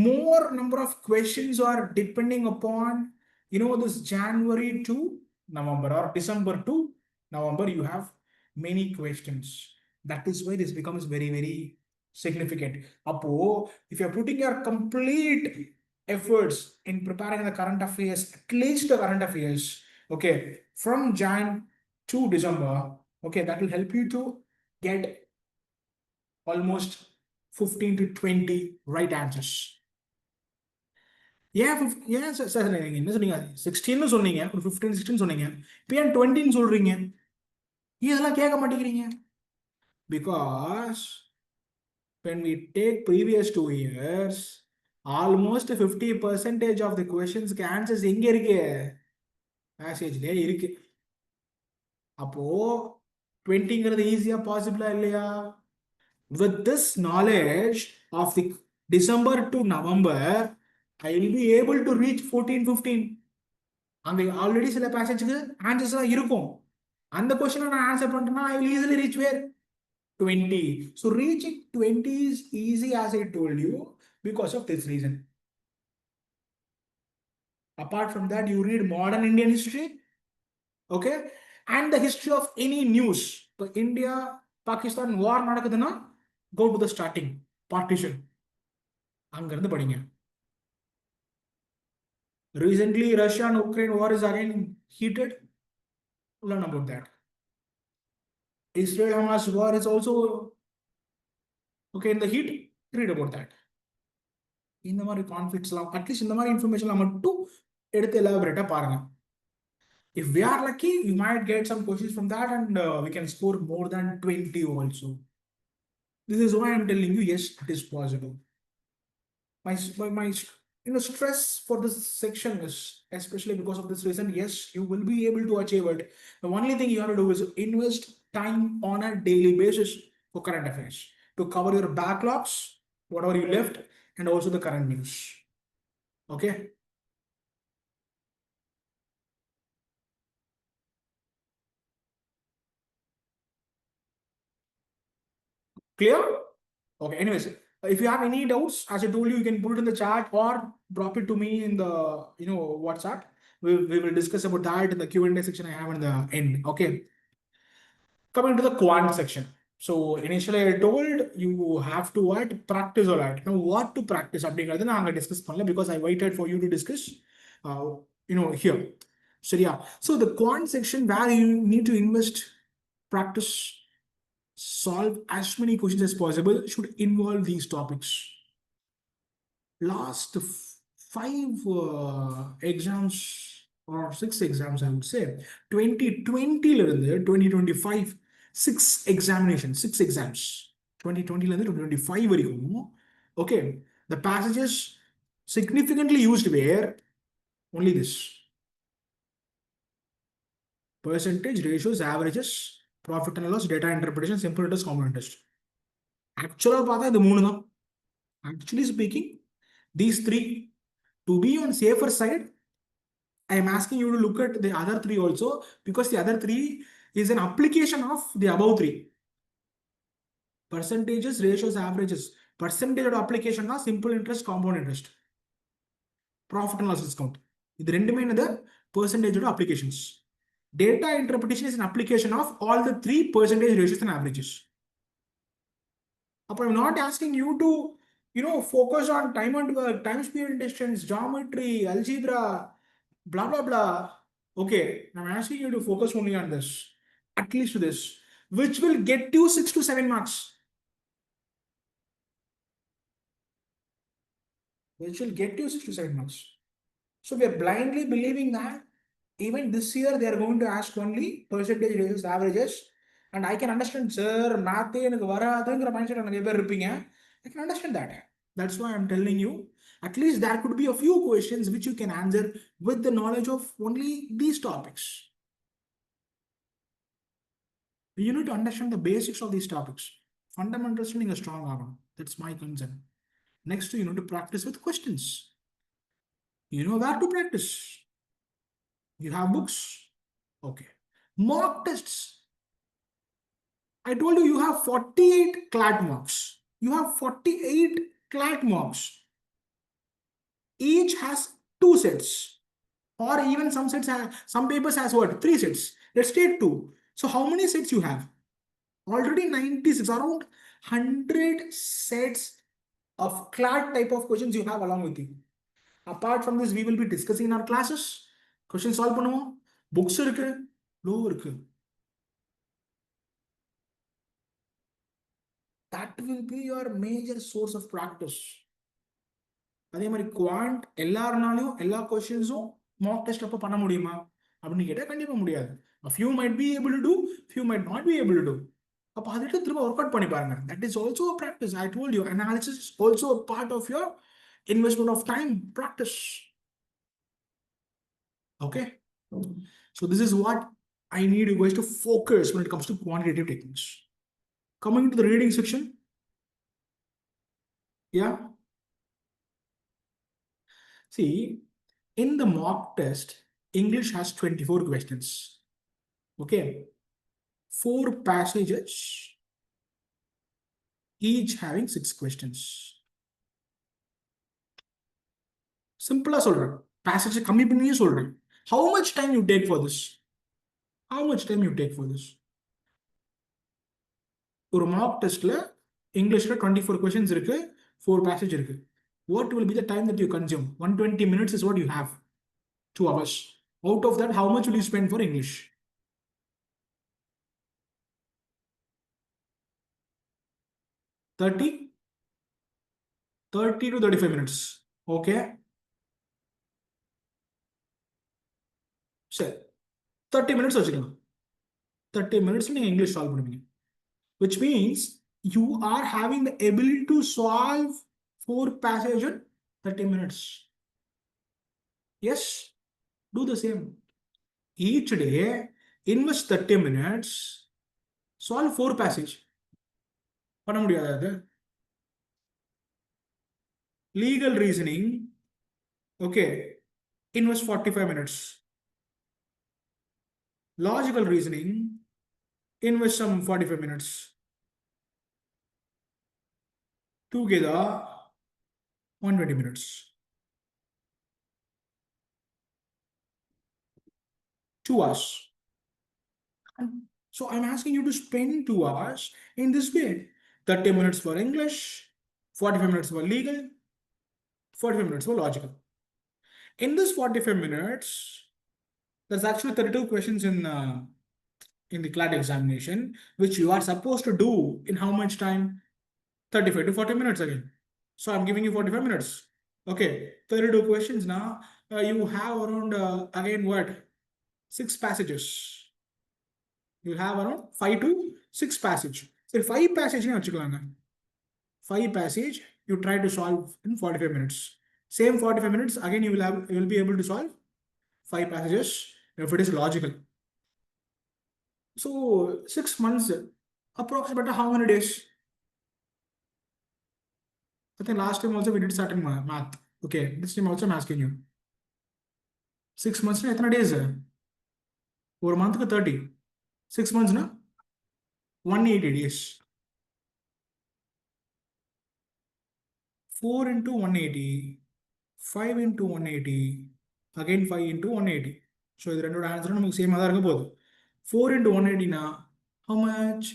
more number of questions are depending upon, this January to November or December to November. You have many questions. That is why this becomes very, very significant. Apo, if you're putting your complete efforts in preparing the current affairs, at least the current affairs, okay, from Jan to December, okay, that will help you to get almost 15 to 20 right answers. ஏன் sir sir நீங்க என்ன சொன்னீங்க? 16 சொன்னீங்க, ஒரு 15 16 சொன்னீங்க. இப்போ ஏன் 20 சொல்றீங்க? ஏன் இதெல்லாம் கேட்க மாட்டேங்கிறீங்க? Because when we take previous 2 years, almost 50% of the questions answers எங்க இருக்கு? பேசேஜ்லயே இருக்கு. அப்போ 20ங்கிறது ஈஸியா பாசிபிளா இல்லையா? With this knowledge of the December to November, I will be able to reach 14 15. அங்க ஆல்ரெடி சில பேசேஜுக்கு ஆன்சர்ஸ் எல்லாம் இருக்கும். அந்த கொஸ்டினை நான் ஆன்சர் பண்ணிட்டேன்னா I will easily reach where 20. So reaching 20 is easy as I told you because of this reason. Apart from that, you read modern Indian history, okay, and the history of any news. So India Pakistan war நடக்குதுன்னா go to the starting partition. அங்க இருந்து படிங்க. Recently Russia and Ukraine war is again heated. Learn about that. Israel Hamas war is also okay in the heat. Read about that. இந்த மாதிரி கான்ஃபிளிக்ஸ்லாம் at least இந்த மாதிரி இன்ஃபர்மேஷன்லாம் மட்டும் எடுத்து எலாபரேட்டா பாருங்க. If we are lucky, we might get some questions from that, and we can score more than 20 also. This is why I'm telling you, yes, it is possible. My stress for this section is especially because of this reason. Yes, you will be able to achieve it. The only thing you have to do is invest time on a daily basis for current affairs to cover your backlogs, whatever you left, and also the current news. Okay. Clear? Okay. Anyways, if you have any doubts, as I told you, you can put it in the chat or drop it to me in the WhatsApp. We will discuss about that in the Q&A section I have in the end. Okay. Coming to the quant section. So initially I told you have to what? Practice all that. Now what to practice? அப்படிங்கிறது நாங்க discuss பண்ணல because I waited for you to discuss here. So yeah. So the quant section where you need to invest, practice, solve as many questions as possible should involve these topics. Last 5 exams or 6 exams, I would say, 2020 2025, 6 examinations, 6 exams, 2020 2025 வரைக்கும். Okay, the passages significantly used were only this: percentage, ratios, averages, profit and loss, data interpretation, simple interest, compound interest. Actually பார்த்தா இது மூணு தான். Actually speaking, these three, to be on safer side, I am asking you to look at the other three also, because the other three is an application of the above three. Percentages, ratios, averages. Percentage of application na simple interest, compound interest, profit and loss discount. இது ரெண்டுமே என்னது? Percentage of applications. Data interpretation is an application of all the three: percentage, ratios, and averages. But I'm not asking you to focus on time and work, time, speed and distance, geometry, algebra, blah blah blah. Okay, I'm asking you to focus only on this, at least this, which will get you 6 to 7 marks. Which will get you 6 to 7 marks. So we are blindly believing that even this year they are going to ask only percentage, ratios, averages. And I can understand, sir, math எனக்கு வராதுங்கிற mindset நிறைய பேர் இருப்பீங்க. I can understand that. That's why I'm telling you, at least there could be a few questions which you can answer with the knowledge of only these topics. You need to understand the basics of these topics. Fundamentals being a strong arm. That's my concern. Next, you need to practice with questions. You know where to practice. You have books. Okay. Mock tests. I told you have 48 CLAT mocks. You have 48 CLAT mocks. Each has 2 sets. Or even some sets have, some papers has what? 3 sets. Let's take 2. So how many sets you have? Already 96, around 100 sets of CLAT type of questions you have along with you. Apart from this, we will be discussing in our classes. Questions solve பண்ணுவோம். Books இருக்கு, law இருக்கு. That will be your major source of practice. அதே மாதிரி quant எல்லாருனாலையும் எல்லா கொஸ்டின்ஸும் Mach test அப்போ பண்ண முடியுமா அப்படின்னு கேட்டால் கண்டிப்பாக முடியாது. Few might be able to do, few might not be able to do. அப்போ அதுட்டு திரும்ப ஒர்க் அவுட் பண்ணி பாருங்க. That is also practice. I told you analysis is also part of your investment of time practice. Okay, so this is what I need you guys to focus when it comes to quantitative techniques. Coming to the reading section, yeah, see, in the mock test English has 24 questions. Okay, 4 passages, each having 6 questions. Simple சொல்றேன், passage கம்மி பண்ணியே சொல்றேன். How much time you take for this? How much time you take for this? ஒரு Mach டெஸ்ட்ல இங்கிலீஷ்ல 24 questions இருக்கு, 4 passage இருக்கு. What will be the time that you consume? 120 minutes is what you have. 2 hours. Out of that, how much will you spend for English? 30? 30 to 35 minutes. Okay. சரி, 30 minutes வச்சுக்கலாம். 30 minutes நீங்க English solve பண்ணுவீங்க. Which means you are having the ability to solve 4 passages in 30 minutes. Yes, do the same. Each day, invest 30 minutes, solve 4 passages. பண்ண முடியாது. Legal reasoning, okay, invest 45 minutes. Logical reasoning, invest some 45 minutes. Together, 120 minutes. 2 hours. So I'm asking you to spend 2 hours in this way. 30 minutes for English, 45 minutes for legal, 45 minutes for logical. In this 45 minutes, there's actually 32 questions in the CLAT examination, which you are supposed to do in how much time? 35 to 40 minutes again. So I'm giving you 45 minutes. Okay, 32 questions now. You have around, again, what? 6 passages. You have around 5 to 6 passage. So 5 passage, 5 passage, you try to solve in 45 minutes. Same 45 minutes, again you will be able to solve 5 passages if it is logical. So 6 months, approximately how many days? I think last time also we did certain math. Okay, this time also I'm asking you. 6 months, how many days? 1 month 30. 6 months, na? 180 days. 4 into 180, 5 into 180, again 5 into 180. So this two answer நமக்கு சேமா தான் இருக்க போகுது. 4 into 180 na how much?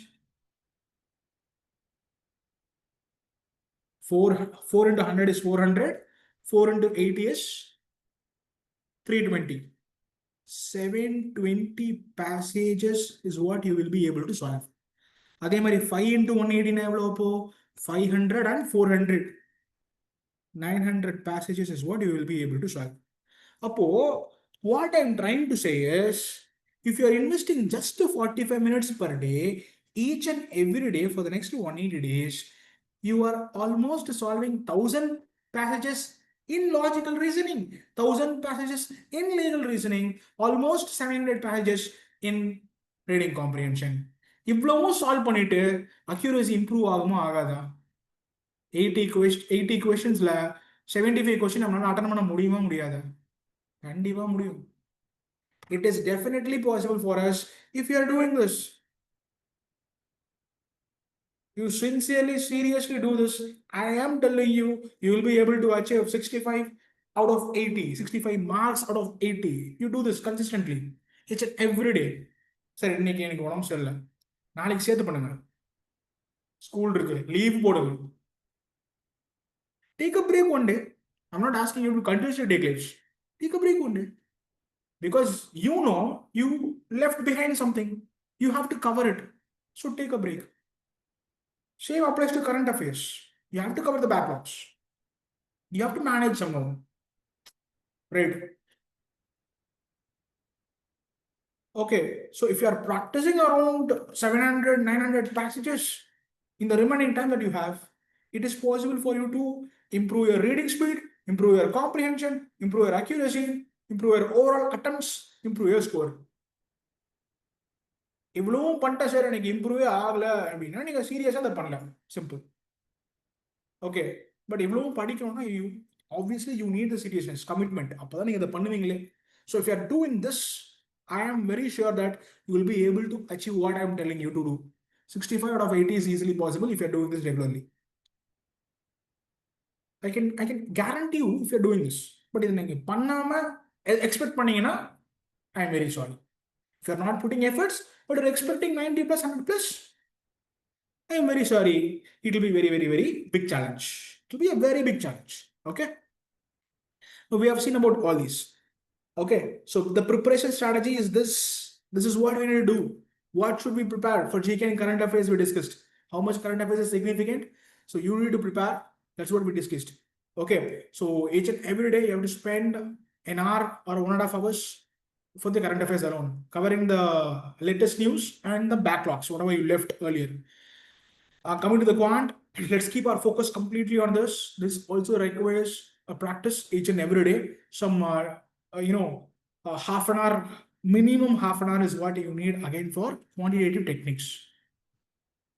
4 into 100 is 400. 4 into 80 is 320. 720 passages is what you will be able to solve. அதே மாதிரி 5 into 180 எவ்வளவு அப்போ 500 and 400. 900 passages is what you will be able to solve. Appo, what I'm trying to say is, if you are investing just 45 minutes per day, each and every day for the next 180 days, you are almost solving 1000 passages in logical reasoning, 1000 passages in legal reasoning, almost 700 passages in reading comprehension. இவ்வளவும் solve பண்ணிட்டு accuracy improve ஆகுமா ஆகாதா? 80 questions 75 question நம்மளால attend பண்ண முடியுமா முடியாதா? கண்டிப்பா முடியும். It is definitely possible for us if you are doing this. You sincerely, seriously do this. I am telling you, you will be able to achieve 65 out of 80, 65 marks out of 80. You do this consistently. It's an every day. சரி, இன்னைக்கு எனக்கு உடம்பு சரியில்லை, நாளைக்கு சேர்த்து பண்ணுங்க. School இருக்கு, leave போடுங்க. Take a break one day. I'm not asking you to continuously take leaves. Take a break one day. Because you know you left behind something. You have to cover it. So take a break. Same applies to current affairs. You have to cover the backlogs. You have to manage somehow, right? Okay, so if you are practicing around 700, 900 passages in the remaining time that you have, it is possible for you to improve your reading speed, improve your comprehension, improve your accuracy, improve your overall attempts, improve your score. இவ்வளவும் பண்ணிட்ட sir எனக்கு இம்ப்ரூவே ஆகல அப்படின்னா நீங்க சீரியஸா அதை பண்ணலாம். Simple. Okay, but இவ்வளவும் படிக்கணும்னா obviously you need the seriousness, commitment. அப்பதான் நீங்க அதை பண்ணுவீங்களே. So if you are doing this, I am very sure that you will be able to achieve what I am telling you to do. 65 out of 80 is easily possible if you are doing this regularly. I can guarantee you if you are doing this. But இது நீங்க பண்ணாம expect பண்ணீங்கன்னா I am very sorry. If you are not putting efforts, but you are expecting 90 plus, 100 plus, I am very sorry. It will be very, very, very big challenge. It will be a very big challenge. Okay. So we have seen about all these. Okay. So the preparation strategy is this. This is what we need to do. What should we prepare for GK and current affairs? We discussed how much current affairs is significant. So you need to prepare. That's what we discussed. Okay. So each and every day you have to spend an hour or 1.5 hours for the current affairs alone, covering the latest news and the backlogs, whatever you left earlier. Coming to the quant, let's keep our focus completely on this. This also requires a practice each and every day. Some, half an hour, minimum half an hour is what you need again for quantitative techniques.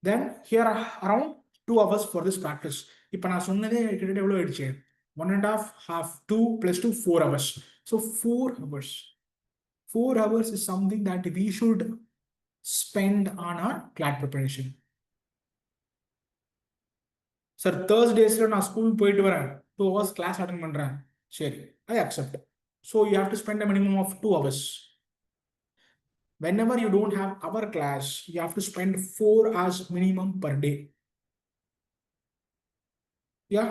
Then here are around 2 hours for this practice. இப்போ நான் சொன்னதே கிட்டத்தட்ட எவ்வளோ ஆயிடுச்சு? 1.5, half 2 plus 2, 4 hours. So 4 hours. 4 hours is something that we should spend on our CLAT preparation. Sir, Thursdays நான் school போயிட்டு வரேன், 2 hours class attend பண்றேன். சரி, I accept. So you have to spend a minimum of 2 hours. Whenever you don't have our class, you have to spend 4 hours minimum per day. Yeah,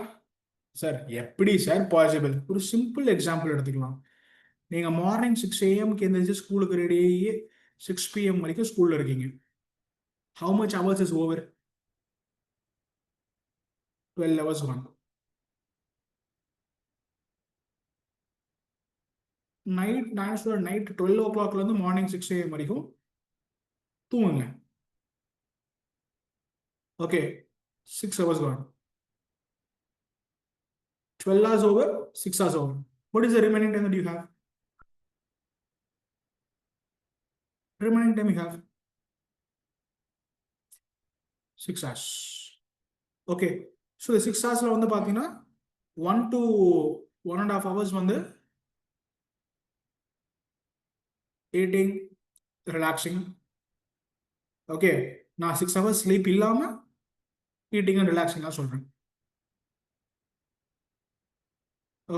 sir, எப்படி sir possible? ஒரு simple example எடுத்துக்கலாம். நீங்க morning 6 AM எந்திரிச்சு ஸ்கூலுக்கு ready 6 PM வரைக்கும் ஸ்கூல்ல இருக்கீங்க. How much hours is over? 12 hours gone. Night நான் சொல்ற நைட் 12 o'clock இருந்து மார்னிங் 6 AM வரைக்கும் தூங்குங்க. Okay, 6 hours gone. 12 hours over, 6 hours over. What is the remaining time that you have? Remaining time you have 6 hours. Okay, so the 6 hours வந்து பார்த்தீங்கன்னா 1 to 1.5 hours வந்து eating, relaxing. Okay, நான் 6 hours sleep இல்லாம eating and relaxing தான் சொல்றேன்.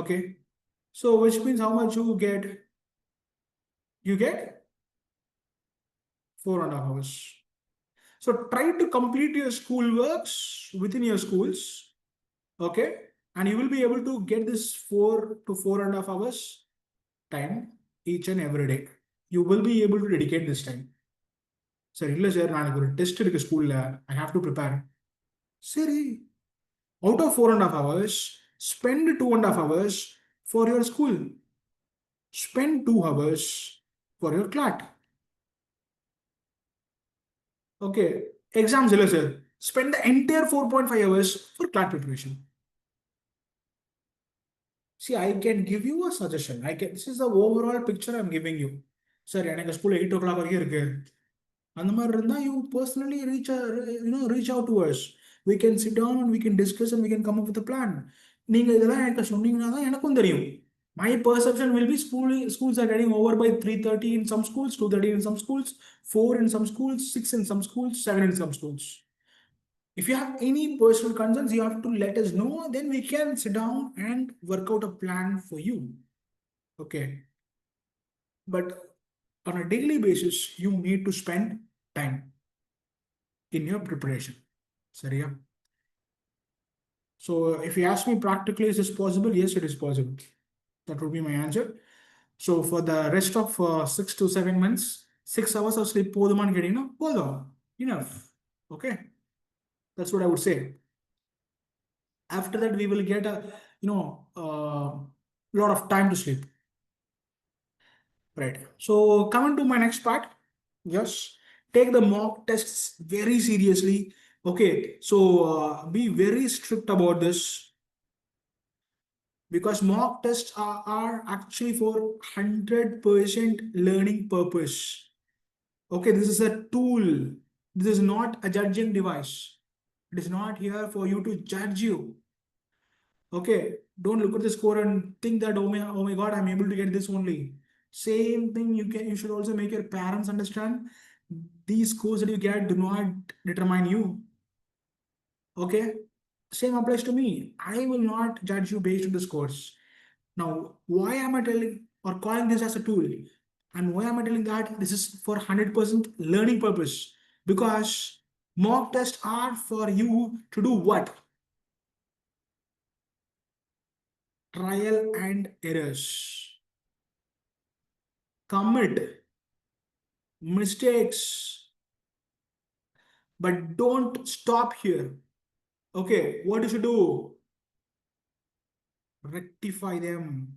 Okay, so which means how much you get? You get 4.5 hours. So try to complete your school works within your schools. Okay, and you will be able to get this 4 to 4.5 hours time each and every day. You will be able to dedicate this time. Sir, illa sir, நாளைக்கு ஒரு test இருக்கு ஸ்கூல்ல, I have to prepare. சரி, out of 4.5 hours, spend 2.5 hours for your school. Spend 2 hours for your CLAT. Okay, exams illa sir, spend the entire 4.5 hours for CLAT preparation. See, I can give you a suggestion. This is the overall picture I'm giving you. Sir, எனக்கு school 8 o'clock வரைக்கும் இருக்கு. அந்த மாதிரி இருந்தா you personally reach out to us. We can sit down and we can discuss and we can come up with a plan. நீங்க இதெல்லாம் எனக்கு சொன்னீங்கன்னா தான் எனக்கும் தெரியும். My perception will be schools are getting over by 3:30 in some schools, 2:30 in some schools, 4 in some schools, 6 in some schools, 7 in some schools. If you have any personal concerns, you have to let us know. Then we can sit down and work out a plan for you. Okay. But on a daily basis, you need to spend time in your preparation. Sariya? So if you ask me practically, is this possible? Yes, it is possible. That would be my answer. So for the rest of 6 to 7 months, 6 hours of sleep, enough. Okay. That's what I would say. After that, we will get a lot of time to sleep. Right. So coming to my next part, yes, take the mock tests very seriously. Okay, so be very strict about this because mock tests are actually for 100% learning purpose. Okay, this is a tool. This is not a judging device. It is not here for you to judge you. Okay, don't look at the score and think that oh my God, I'm able to get this only. Same thing you should also make your parents understand. These scores that you get do not determine you. Okay, same applies to me. I will not judge you based on the scores. Now, why am I telling or calling this as a tool? And why am I telling that this is for 100% learning purpose? Because mock tests are for you to do what? Trial and errors. Commit mistakes, but don't stop here. Okay, what you should do? Rectify them.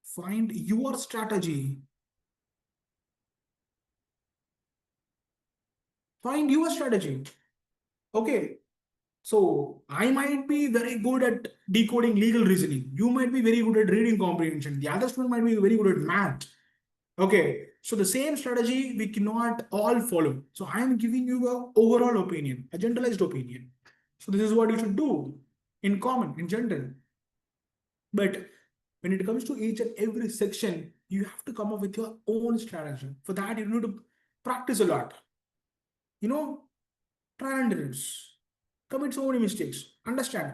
Find your strategy. Find your strategy. Okay, so I might be very good at decoding legal reasoning. You might be very good at reading comprehension. The other student might be very good at math. Okay, so the same strategy we cannot all follow. So I am giving you a overall opinion, a generalized opinion. So this is what you should do in common, in general. But when it comes to each and every section, you have to come up with your own strategy. For that, you need to practice a lot. You know, try and errors, commit so many mistakes. Understand?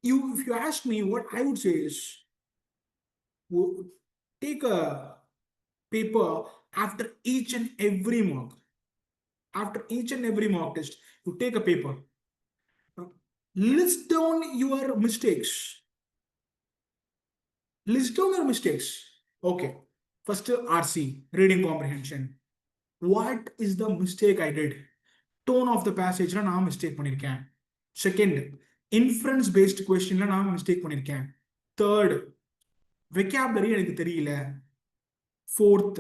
If you ask me, what I would say is, take a paper after each and every mock. After each and every mock test, you take a paper, list down your mistakes. List down your mistakes. Okay. First, RC, reading comprehension. What is the mistake I did? Tone of the passage நான் mistake பண்ணிருக்கேன். Second, inference based questionல நான் mistake பண்ணிருக்கேன். Third, vocabulary எனக்கு தெரியல. Fourth,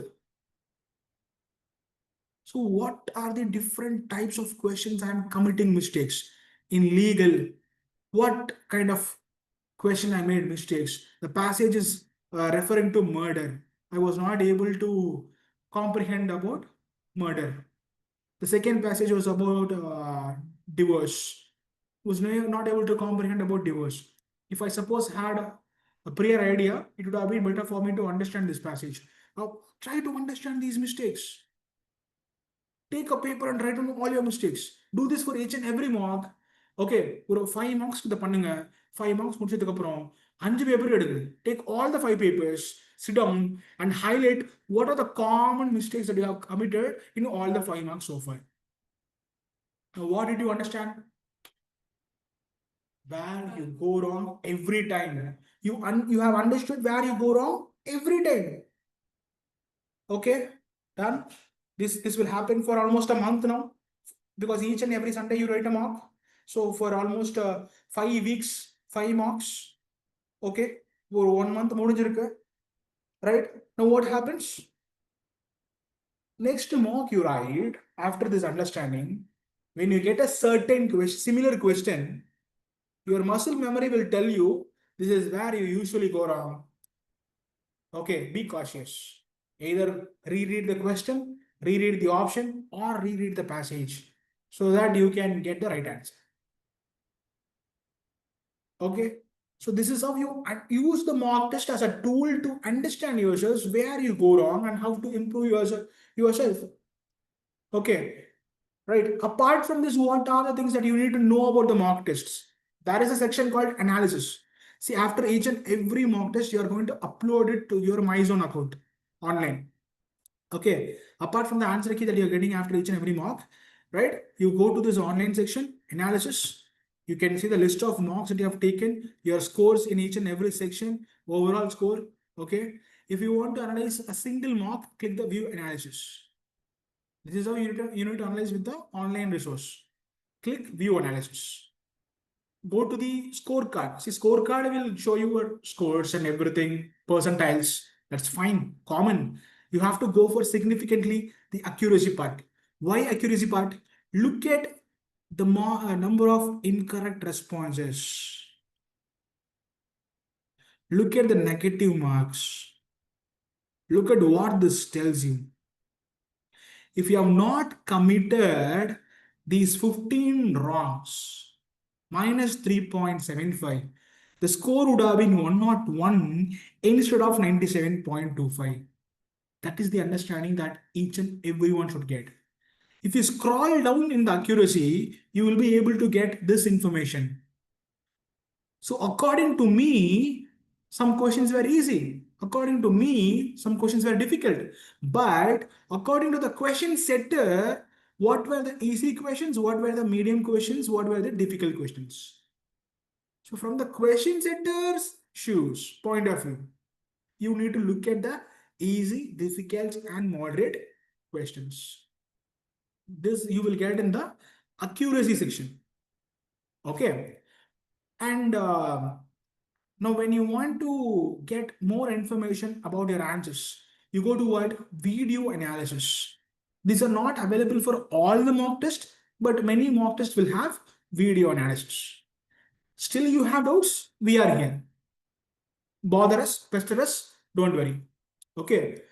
so what are the different types of questions I am committing mistakes? In legal, what kind of question I made mistakes? The passage is referring to murder. I was not able to comprehend about murder. The second passage was about divorce. Was not able to comprehend about divorce. If I suppose had a prior idea, it would have been better for me to understand this passage. Now try to understand these mistakes. Take a paper and write down all your mistakes. Do this for each and every mock. Okay, ஒரு 5 marks இதை பண்ணுங்க. 5 marks முடிச்சதுக்கு அப்புறம் 5 paper எடுங்க. Take all the 5 papers, sit down and highlight what are the common mistakes that you have committed in all the 5 marks so far. Now, what did you understand? Where you go wrong every time. You have understood where you go wrong every time. Okay, done. This will happen for almost a month now, because each and every Sunday you write a mock. So for almost 5 weeks, 5 marks. Okay, for 1 month முடிஞ்சிருக்கு. Right, now what happens? Next mock you write after this understanding. When you get a certain question, similar question, your muscle memory will tell you this is where you usually go wrong. Okay, be cautious. Either reread the question, reread the option, or reread the passage so that you can get the right answer. Okay, so this is how you use the mock test as a tool to understand yourselves, where you go wrong and how to improve yourself. Okay, right. Apart from this, what are the things that you need to know about the mock tests? There is a section called analysis. See, after each and every mock test, you are going to upload it to your MyZone account online. Okay, apart from the answer key that you're getting after each and every mock, right? You go to this online section, analysis. You can see the list of mocks that you have taken, your scores in each and every section, overall score. Okay, if you want to analyze a single mock, click the view analysis. This is how you need to analyze with the online resource. Click view analysis. go to the scorecard. See, scorecard will show you your scores and everything, percentiles. That's fine, common. You have to go for significantly the accuracy part. Why accuracy part? Look at the number of incorrect responses. Look at the negative marks. Look at what this tells you. If you have not committed these 15 wrongs, minus 3.75, the score would have been 101 instead of 97.25. That is the understanding that each and everyone should get. If you scroll down in the accuracy, you will be able to get this information. So according to me, some questions were easy. According to me, some questions were difficult. But according to the question setter, what were the easy questions? What were the medium questions? What were the difficult questions? So from the question setter's shoes point of view, you need to look at the easy, difficult, and moderate questions. This you will get in the accuracy section. Okay. And now, when you want to get more information about your answers, you go to what? Video analysis. These are not available for all the mock tests, but many mock tests will have video analysis. Still, you have doubts? We are here. Bother us, pester us, don't worry. Okay.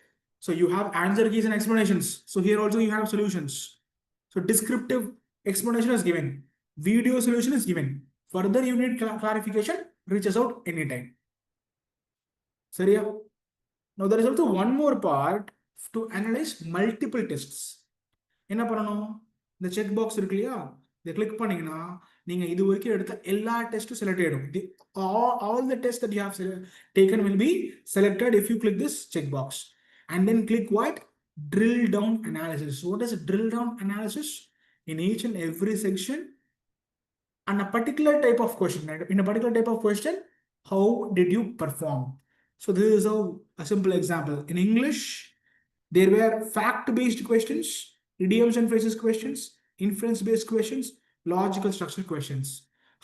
So you have answer keys and explanations. So here also you have solutions. So descriptive explanation is given. Video solution is given. Further you need clarification, reach us out anytime. Seriya? Now there is also one more part to analyze multiple tests. என்ன பண்ணணும்? இந்த check box இருக்கு இல்லையா? இதை click பண்ணீங்கன்னா நீங்க இது வரைக்கும் எடுத்த எல்லா டெஸ்ட்டும் செலக்ட் ஆயிடும். All the tests that you have taken will be selected if you click this check box. And then click what? Drill down analysis. What is drill down analysis? In each and every section, and a particular type of question. In a particular type of question, how did you perform? So this is a simple example. In English, there were fact-based questions, idioms and phrases questions, inference-based questions, logical structure questions.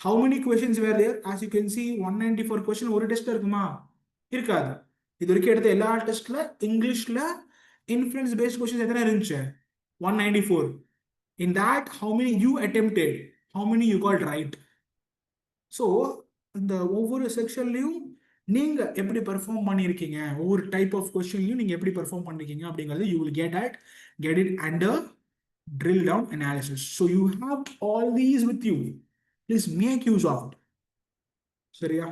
How many questions were there? As you can see, 194 question ஒரு டெஸ்ட்ல இருக்குமா? இருக்காது. இது வரைக்கும் எடுத்த எல்லா டெஸ்ட்ல இங்கிலீஷ்ல inference based questions எத்தனை இருந்துச்சு? 194. In that, how many you attempted? How many you got right? So இந்த ஒவ்வொரு செக்ஷன்லயும் நீங்க எப்படி பெர்ஃபார்ம் பண்ணிருக்கீங்க, ஒவ்வொரு டைப் ஆஃப் கொஸ்டின்லயும் நீங்க எப்படி பெர்ஃபார்ம் பண்ணிருக்கீங்க அப்படிங்கிறது you will get it under drill down analysis. So you have all these with you. Please make use of it. சரியா?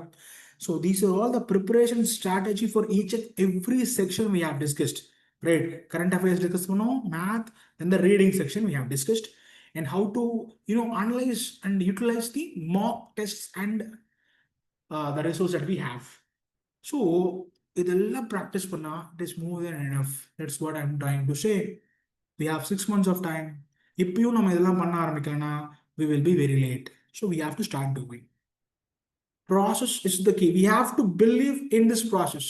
So these are all the preparation strategy for each and every section we have discussed. Right? Current affairs discussed, math, then the reading section we have discussed, and how to analyze and utilize the mock tests and the resource that we have. So இதெல்லாம் practice பண்ணா it is more than enough. That's what I'm trying to say. We have 6 months of time. இப்பயும் நம்ம இதெல்லாம் பண்ண ஆரம்பிக்கலனா we will be very late. So we have to start doing. Process is the key. We have to believe in this process.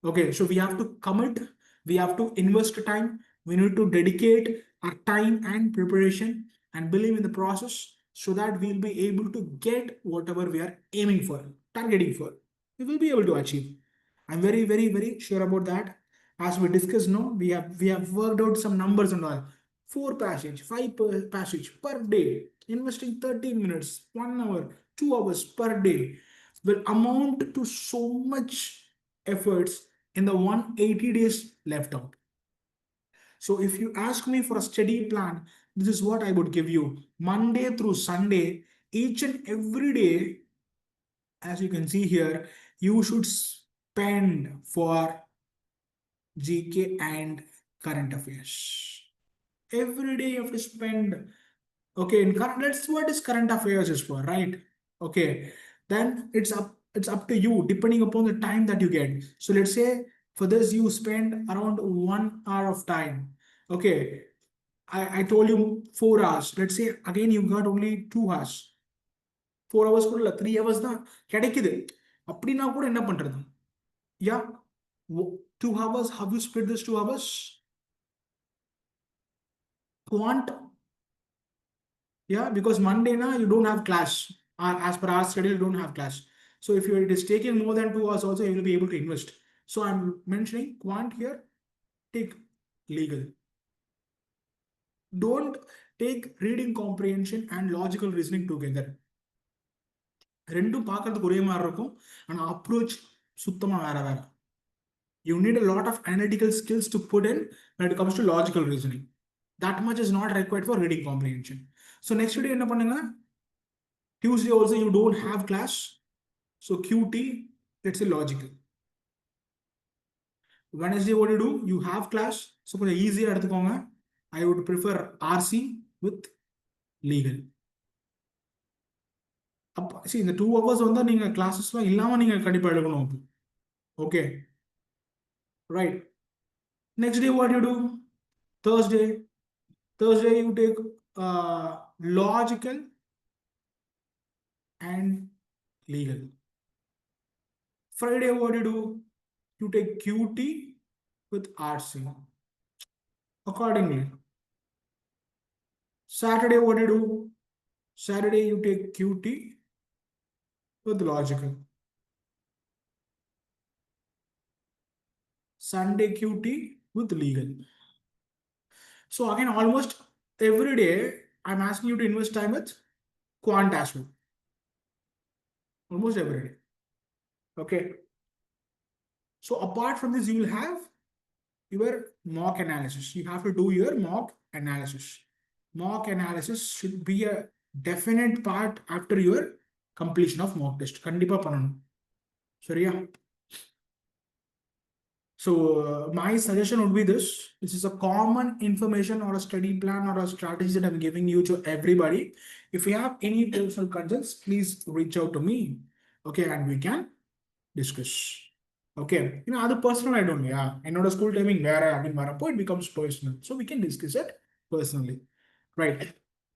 Okay, so we have to commit, we have to invest time, we need to dedicate our time and preparation and believe in the process so that we'll be able to get whatever we are aiming for, targeting for. We will be able to achieve. I'm very, very, very sure about that. As we discussed, no, we have worked out some numbers and all. 4 passage, 5 passage per day, investing 30 minutes, 1 hour, 2 hours per day will amount to so much efforts in the 180 days left out. So if you ask me for a study plan, this is what I would give you. Monday through Sunday, each and every day, as you can see here, you should spend for GK and current affairs. Every day you have to spend. Okay, in current, that's what is current affairs is for, right? Okay, then it's up to you depending upon the time that you get. So let's say for this you spend around 1 hour of time. Okay, I told you 4 hours. Let's say again you got only 2 hours. 4 hours கூட இல்ல 3 hours தான் கிடைக்குது. அப்படின்னா கூட என்ன பண்றது? Yeah, 2 hours. How you split this 2 hours? Quant. Yeah, because Monday na you don't have class. As per our schedule, you don't have class. So if it is taking more than 2 hours also, you will be able to invest. So I'm mentioning quant here, take legal. Don't take reading comprehension and logical reasoning together. ரெண்டும் பார்க்கறதுக்கு ஒரே மாதிரி இருக்கும், ஆனா approach சுத்தமா வேற வேற. You need a lot of analytical skills to put in when it comes to logical reasoning. That much is not required for reading comprehension. So next day என்ன பண்ணுங்க, Tuesday also you don't have class, so QT, let's say logical. Wednesday what you do, you have class, so கொஞ்சம் ஈஸியா எடுத்துக்கோங்க. I would prefer RC with legal. See, இந்த 2 hours வந்து நீங்க கிளாஸஸ்லாம் இல்லாம நீங்க கண்டிப்பா எடுக்கணும். Okay, right. Next day what you do, Thursday you take logical and legal. Friday what you do, you take QT with RC accordingly. Saturday what you do, Saturday you take QT with logical. Sunday QT with legal. So again, almost every day I'm asking you to invest time with quant as well. Almost every day. Okay. So apart from this, you will have your mock analysis. You have to do your mock analysis. Mock analysis should be a definite part after your completion of mock test. Kandipa pananum. Sorry. So my suggestion would be this. This is a common information or a study plan or a strategy that I'm giving you to everybody. If you have any personal concerns, please reach out to me. Okay, and we can discuss. Okay, other personal I don't know. Yeah, I know the school timing where I have been marapo, it becomes personal. So we can discuss it personally. Right.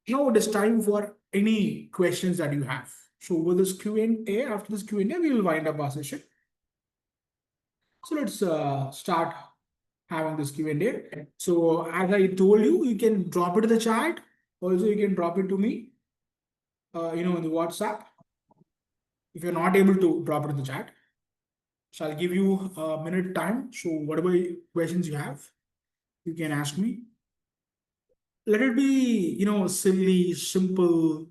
Now it is time for any questions that you have. So with this Q&A, after this Q&A, we will wind up our session. So let's start having this Q&A. So as I told you, you can drop it in the chat. Also, you can drop it to me, in the WhatsApp. If you're not able to drop it in the chat, so I'll give you a minute time. So whatever questions you have, you can ask me. Let it be, silly, simple,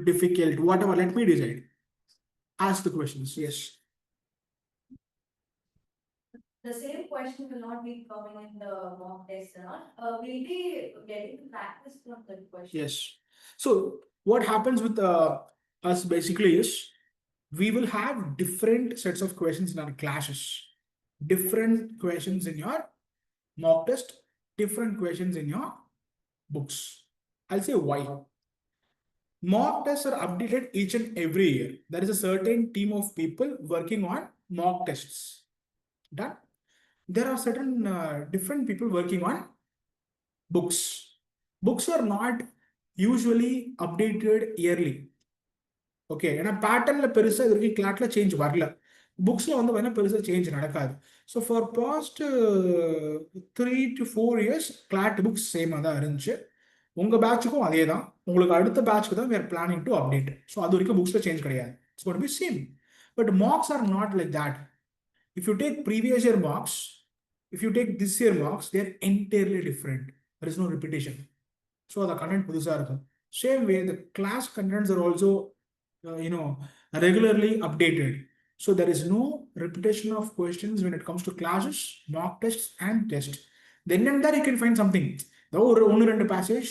difficult, whatever. Let me decide. Ask the questions. Yes. The same question will not be coming in the mock test, we'll be getting to practice from the question. Yes. So what happens with us basically is we will have different sets of questions in our classes. Different questions in your mock test, different questions in your books. I'll say why. Mock tests are updated each and every year. There is a certain team of people working on mock tests. Done. There are certain different people working on books. Books are not usually updated yearly. Okay, ஏன்னா பேட்டர்ன்ல பெருசா இது வரைக்கும் கிளாட்ல change வரல. புக்ஸ்ல வந்து வேணா பெருசா change நடக்காது. So for past 3 to 4 years CLAT books சேமாக தான் இருந்துச்சு. உங்க பேட்சுக்கும் அதே தான். உங்களுக்கு அடுத்த பேட்ச்க்கு தான் were planning to update. So அது வரைக்கும் புக்ஸ்ல சேஞ்ச் கிடையாது. It's got be same. But marks are not like that. If you take previous year marks, if you take this year marks, they're entirely different. There is no repetition. So the content புதுசா இருக்கும். Same way, the class contents are also, regularly updated. So there is no repetition of questions when it comes to classes, mock tests, and tests. Then and there you can find something. Though one ரெண்டு passage,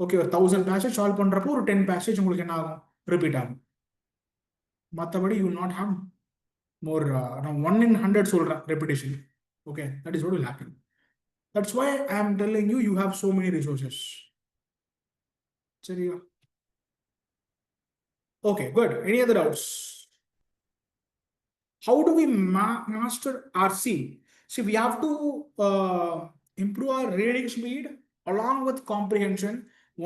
okay, 1000 passage solve பண்றப்போ ஒரு 10 passage உங்களுக்கு என்ன ஆகும், repeat ஆகும். மற்றபடி you will not have more, 1 in 100 சொல்ற repetition. Okay, that is what will happen. That's why I am telling you, you have so many resources. சரியா? Okay, good. Any other doubts? How do we master RC? See, we have to improve our reading speed along with comprehension.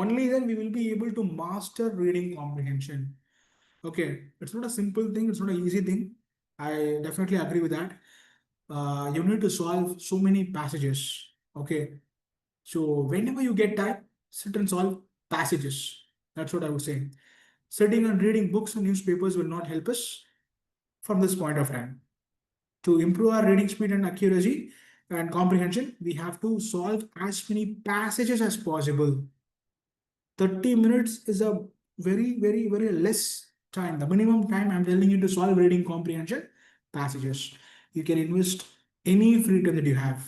Only then we will be able to master reading comprehension. Okay, it's not a simple thing. It's not an easy thing. I definitely agree with that. You need to solve so many passages. Okay, so whenever you get time, sit and solve passages. That's what I would say. Sitting and reading books and newspapers will not help us from this point of time. To improve our reading speed and accuracy and comprehension, we have to solve as many passages as possible. 30 minutes is a very less time. The minimum time I'm telling you to solve reading comprehension passages. You can invest any free time that you have.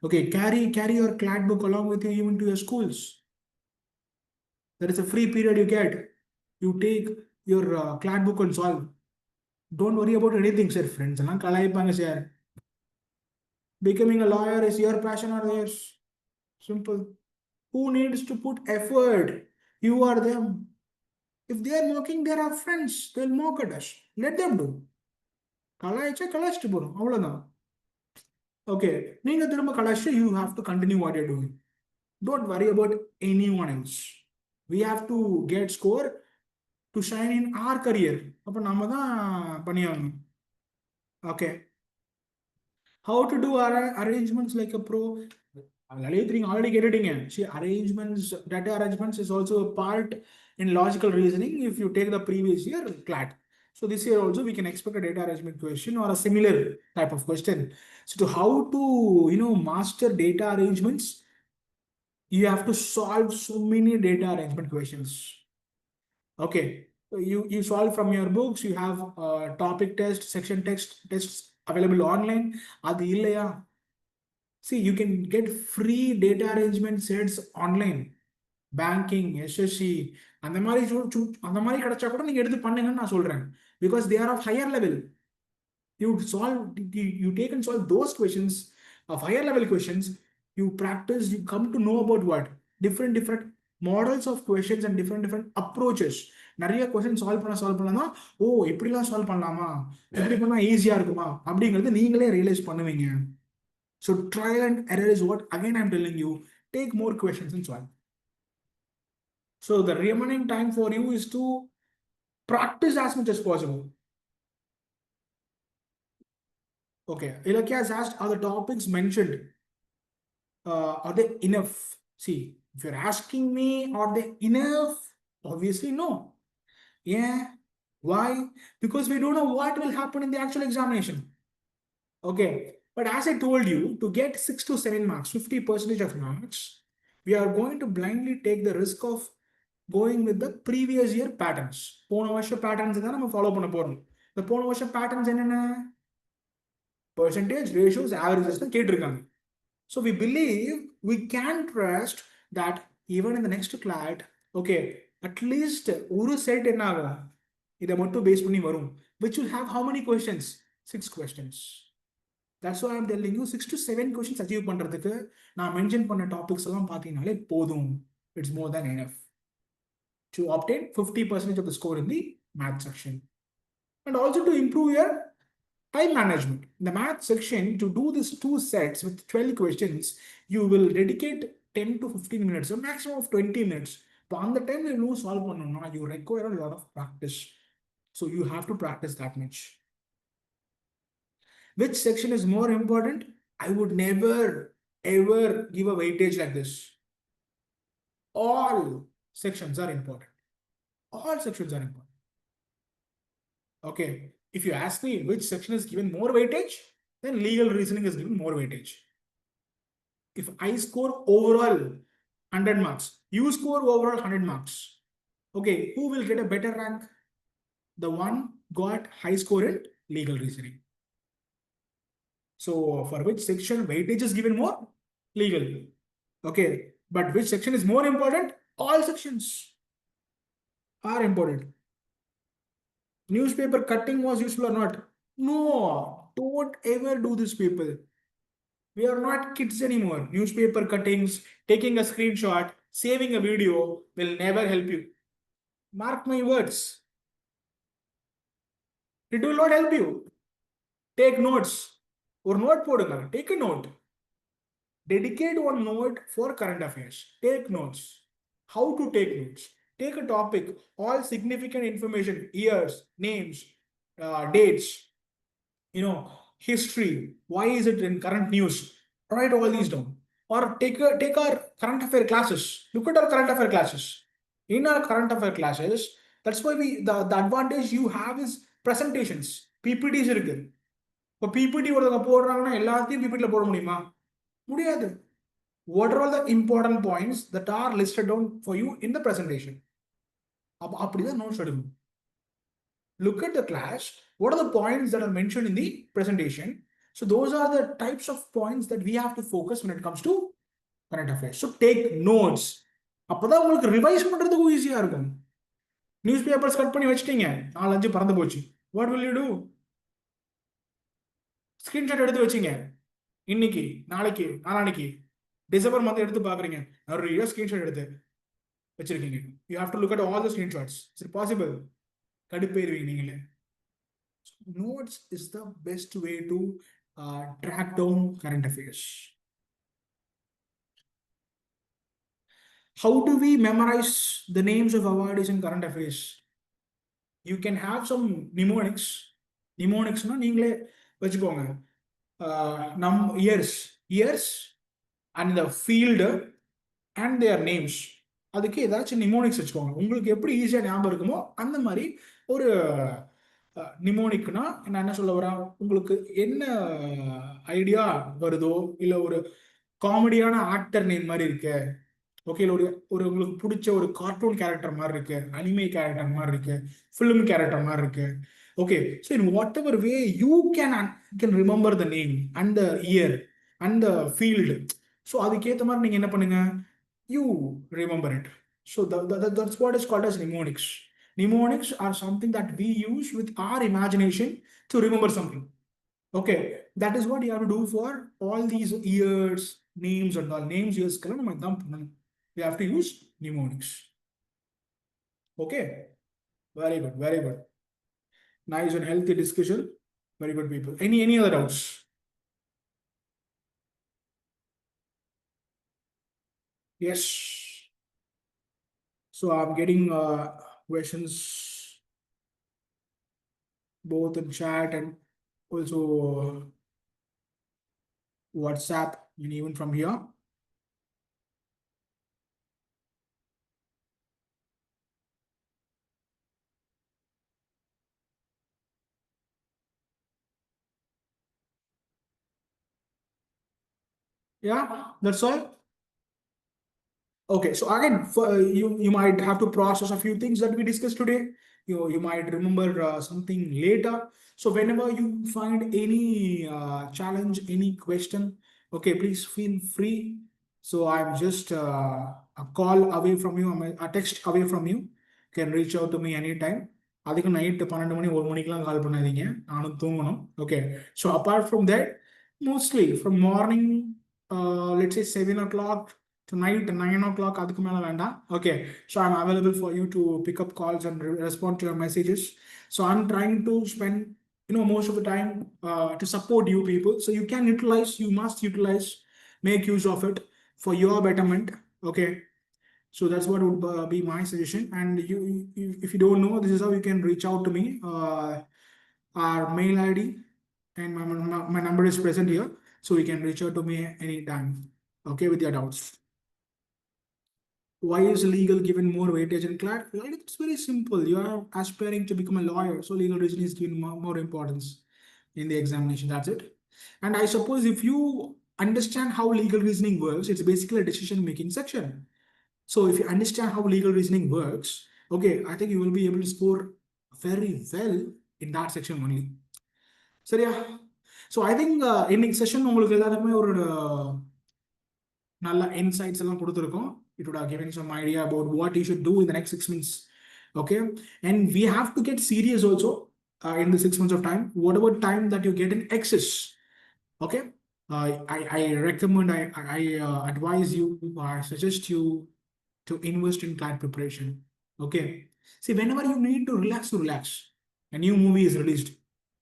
Okay, carry your CLAT book along with you even to your schools. There is a free period you get. You take your CLAT book and solve. Don't worry about anything, sir. Friends, sir. Becoming a lawyer is your passion or theirs. Simple. Who needs to put effort? You are them. If they are mocking, they are our friends. They'll mock at us. Let them do. கலாய்ச்சா கலாய்ச்சிட்டு போறோம் அவ்வளவுதான். Okay, நீங்க திரும்ப கலாய்ச்சிட்டு you have to continue what you're doing. Don't worry about anyone else. We have to get score to shine in our career. அப்ப நாம தான் பண்ணியாகணும். Okay. How to do arrangements like a pro? Already getting it. See, data arrangements is also a part in logical reasoning if you take the previous year CLAT. So this year also we can expect a data arrangement question or a similar type of question. So to how to master data arrangements, you have to solve so many data arrangement questions. Okay, you solve from your books. You have topic test, section tests available online. Adi illaya. See, you can get free data arrangement sets online. Banking, SSC, அந்த மாதிரி அந்த மாதிரி கிடைச்சா கூட நீங்க எடுத்து பண்ணுங்கன்னு நான் சொல்றேன். Because they are of higher level. You take and solve those questions of higher level questions. You practice, you come to know about what different models of questions and different approaches. நிறைய question solve பண்ணா ஓ இப்படிலாம் solve பண்ணலாமா, இப்படி பண்ணா ஈஸியா இருக்குமா அப்படிங்கிறது நீங்களே ரியலைஸ் பண்ணுவீங்க. So trial and error is what again I'm telling you. Take more questions and solve. So the remaining time for you is to practice as much as possible. Okay, Ilakya has asked, are the topics mentioned? Are they enough? See, if you're asking me, are they enough? Obviously, no. Yeah. Why? Because we don't know what will happen in the actual examination. Okay. But as I told you, to get 6 to 7 marks, 50% of marks, we are going to blindly take the risk of going with the previous year patterns. போன வருஷ patterns தான் நம்ம follow பண்ண போறோம். இந்த போன வருஷ patterns என்னென்ன? Percentage, ratios, averages தான் கேட்டிருக்காங்க. So we believe we can trust that even in the next CLAT, okay, at least ஒரு set என்ன ஆகும்? இதை மட்டும் பேஸ் பண்ணி வரும். Which will have how many questions? 6 questions. That's why I'm telling you 6 to 7 questions achieve பண்றதுக்கு நான் mention பண்ண டாபிக்ஸ் எல்லாம் பார்த்தீங்கனாலே போதும். It's more than enough to obtain 50% of the score in the math section. And also to improve your time management. In the math section, to do these 2 sets with 12 questions, you will dedicate 10 to 15 minutes, a maximum of 20 minutes. But on the time you solve one, you require a lot of practice. So you have to practice that much. Which section is more important? I would never ever give a weightage like this. All sections are important. All sections are important. Okay, if you ask me which section is given more weightage, then legal reasoning is given more weightage. If I score overall 100 marks, you score overall 100 marks. Okay, who will get a better rank? The one got high score in legal reasoning. So for which section weightage is given more? Legal. Okay, but which section is more important? All sections are important. Newspaper cutting was useful or not? No, don't ever do this, people. We are not kids anymore. Newspaper cuttings, taking a screenshot, saving a video will never help you. Mark my words. It will not help you. Take notes. Or note podunga. Take a note. Dedicate one note for current affairs. Take notes. How to take notes? Take a topic, all significant information, years, names, dates, history. Why is it in current news? Write all these down. Or take our current affair classes. Look at our current affair classes. In our current affair classes, That's why the advantage you have is presentations. PPTs இருக்கு. இப்போ PPT ஒருத்தவங்க போடுறாங்கன்னா எல்லாத்தையும் PPT ல போட முடியுமா? முடியாது. What are all the important points that are listed down for you in the presentation? அப்படிதான் நோட்ஸ் எடுக்கணும். Look at the class. What are the points that are mentioned in the presentation? So those are the types of points that we have to focus when it comes to current affairs. So take notes. அப்பதான் உங்களுக்கு revise பண்றதுக்கு ஈஸியா இருக்கும். News papers cut பண்ணி வச்சிட்டீங்க, 4-5 பறந்து போச்சு. What will you do? Screenshot எடுத்து வச்சிங்க, இன்னைக்கு நாளைக்கு நாளானைக்கு டிசம்பர் மந்த் எடுத்து பாக்குறீங்க, நிறைய ஸ்கிரீன்ஷாட் எடுத்து வச்சிருக்கீங்க. You have to look at all the screenshots. Is it possible? கடுப்பேறுவீங்க நீங்களே. Notes is the best way to track down current affairs. How do we memorize the names of awardees in current affairs? You can have some mnemonics. Mnemonicsனா நீங்களே வச்சுக்கோங்க. Years and the field and their names. அதுக்கு ஏதாச்சும் mnemonics வச்சுக்கோங்க. உங்களுக்கு எப்படி ஈஸியாக ஞாபகம் இருக்குமோ அந்த மாதிரி ஒரு நிமோனிக்னா நான் என்ன சொல்ல வரேன், உங்களுக்கு என்ன ஐடியா வருதோ, இல்லை ஒரு காமெடியான ஆக்டர் நேம் மாதிரி இருக்கு, ஓகே, ஒரு ஒரு உங்களுக்கு பிடிச்ச ஒரு கார்ட்டூன் கேரக்டர் மாதிரி இருக்கு, அனிமே கேரக்டர் மாதிரி இருக்கு, ஃபிலிம் கேரக்டர் மாதிரி இருக்கு, okay. So in what ever way you can remember the name and the year and the field. So அதுக்கேற்ற மாதிரி நீங்கள் என்ன பண்ணுங்க, you remember it. So that's what is called as mnemonics. Mnemonics are something that we use with our imagination to remember something. Okay, that is what you have to do for all these years, names and all. Names, years, we have to use mnemonics. Okay, very good, very good. Nice and healthy discussion. Very good, people. Any other doubts? Yes. So I'm getting questions both in chat and also WhatsApp and even from here. Yeah, that's all. Okay, so again, for, you might have to process a few things that we discussed today. You might remember something later. So whenever you find any challenge, any question, okay, please feel free. So I'm just a call away from you, a text away from you. You can reach out to me anytime. அதுக்கு night 12 மணி 1 மணிக்கெல்லாம் கால் பண்ணாதீங்க, நானும் தூங்கணும். Okay, so apart from that, mostly from morning let's say 7 o'clock to night 9 o'clock, அதுக்கு மேல வேண்டாம். Okay, so I'm available for you to pick up calls and respond to your messages. So I'm trying to spend most of the time to support you people. So you can utilize, you must utilize, make use of it for your betterment. Okay, so that's what would be my suggestion. And if you don't know, this is how you can reach out to me. Our mail ID and my number is present here, so you can reach out to me anytime, okay, with your doubts. Why is legal given more weightage in CLAT? It's very simple. You are aspiring to become a lawyer, so legal reasoning is given more importance in the examination. That's it. And I suppose if you understand how legal reasoning works, it's basically a decision-making section. So if you understand how legal reasoning works, okay, I think you will be able to score very well in that section only. சரியா? So I think இன்னைக்கு session உங்களுக்கு எல்லாருக்குமே ஒரு நல்ல insights எல்லாம் கொடுத்துருக்கோம். It would have given some idea about what you should do in the next 6 months. Okay, and we have to get serious also in the 6 months of time. Whatever time that you get in excess, okay, I recommend, I advise you, I suggest you to invest in CLAT preparation. Okay, see, whenever you need to relax, a new movie is released,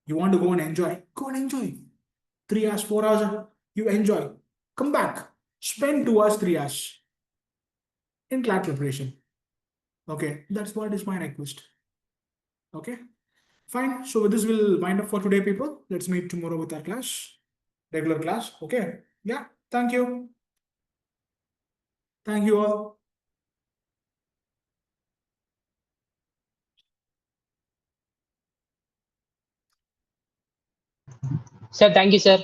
you want to go and enjoy, go and enjoy. 3 hours, 4 hours, you enjoy, come back, spend 2 hours, 3 hours in CLAT preparation. Okay, that's what is my request. Okay, fine. So this will wind up for today, people. Let's meet tomorrow with our class, regular class. Okay, yeah, thank you. Thank you all. Sir, thank you, sir.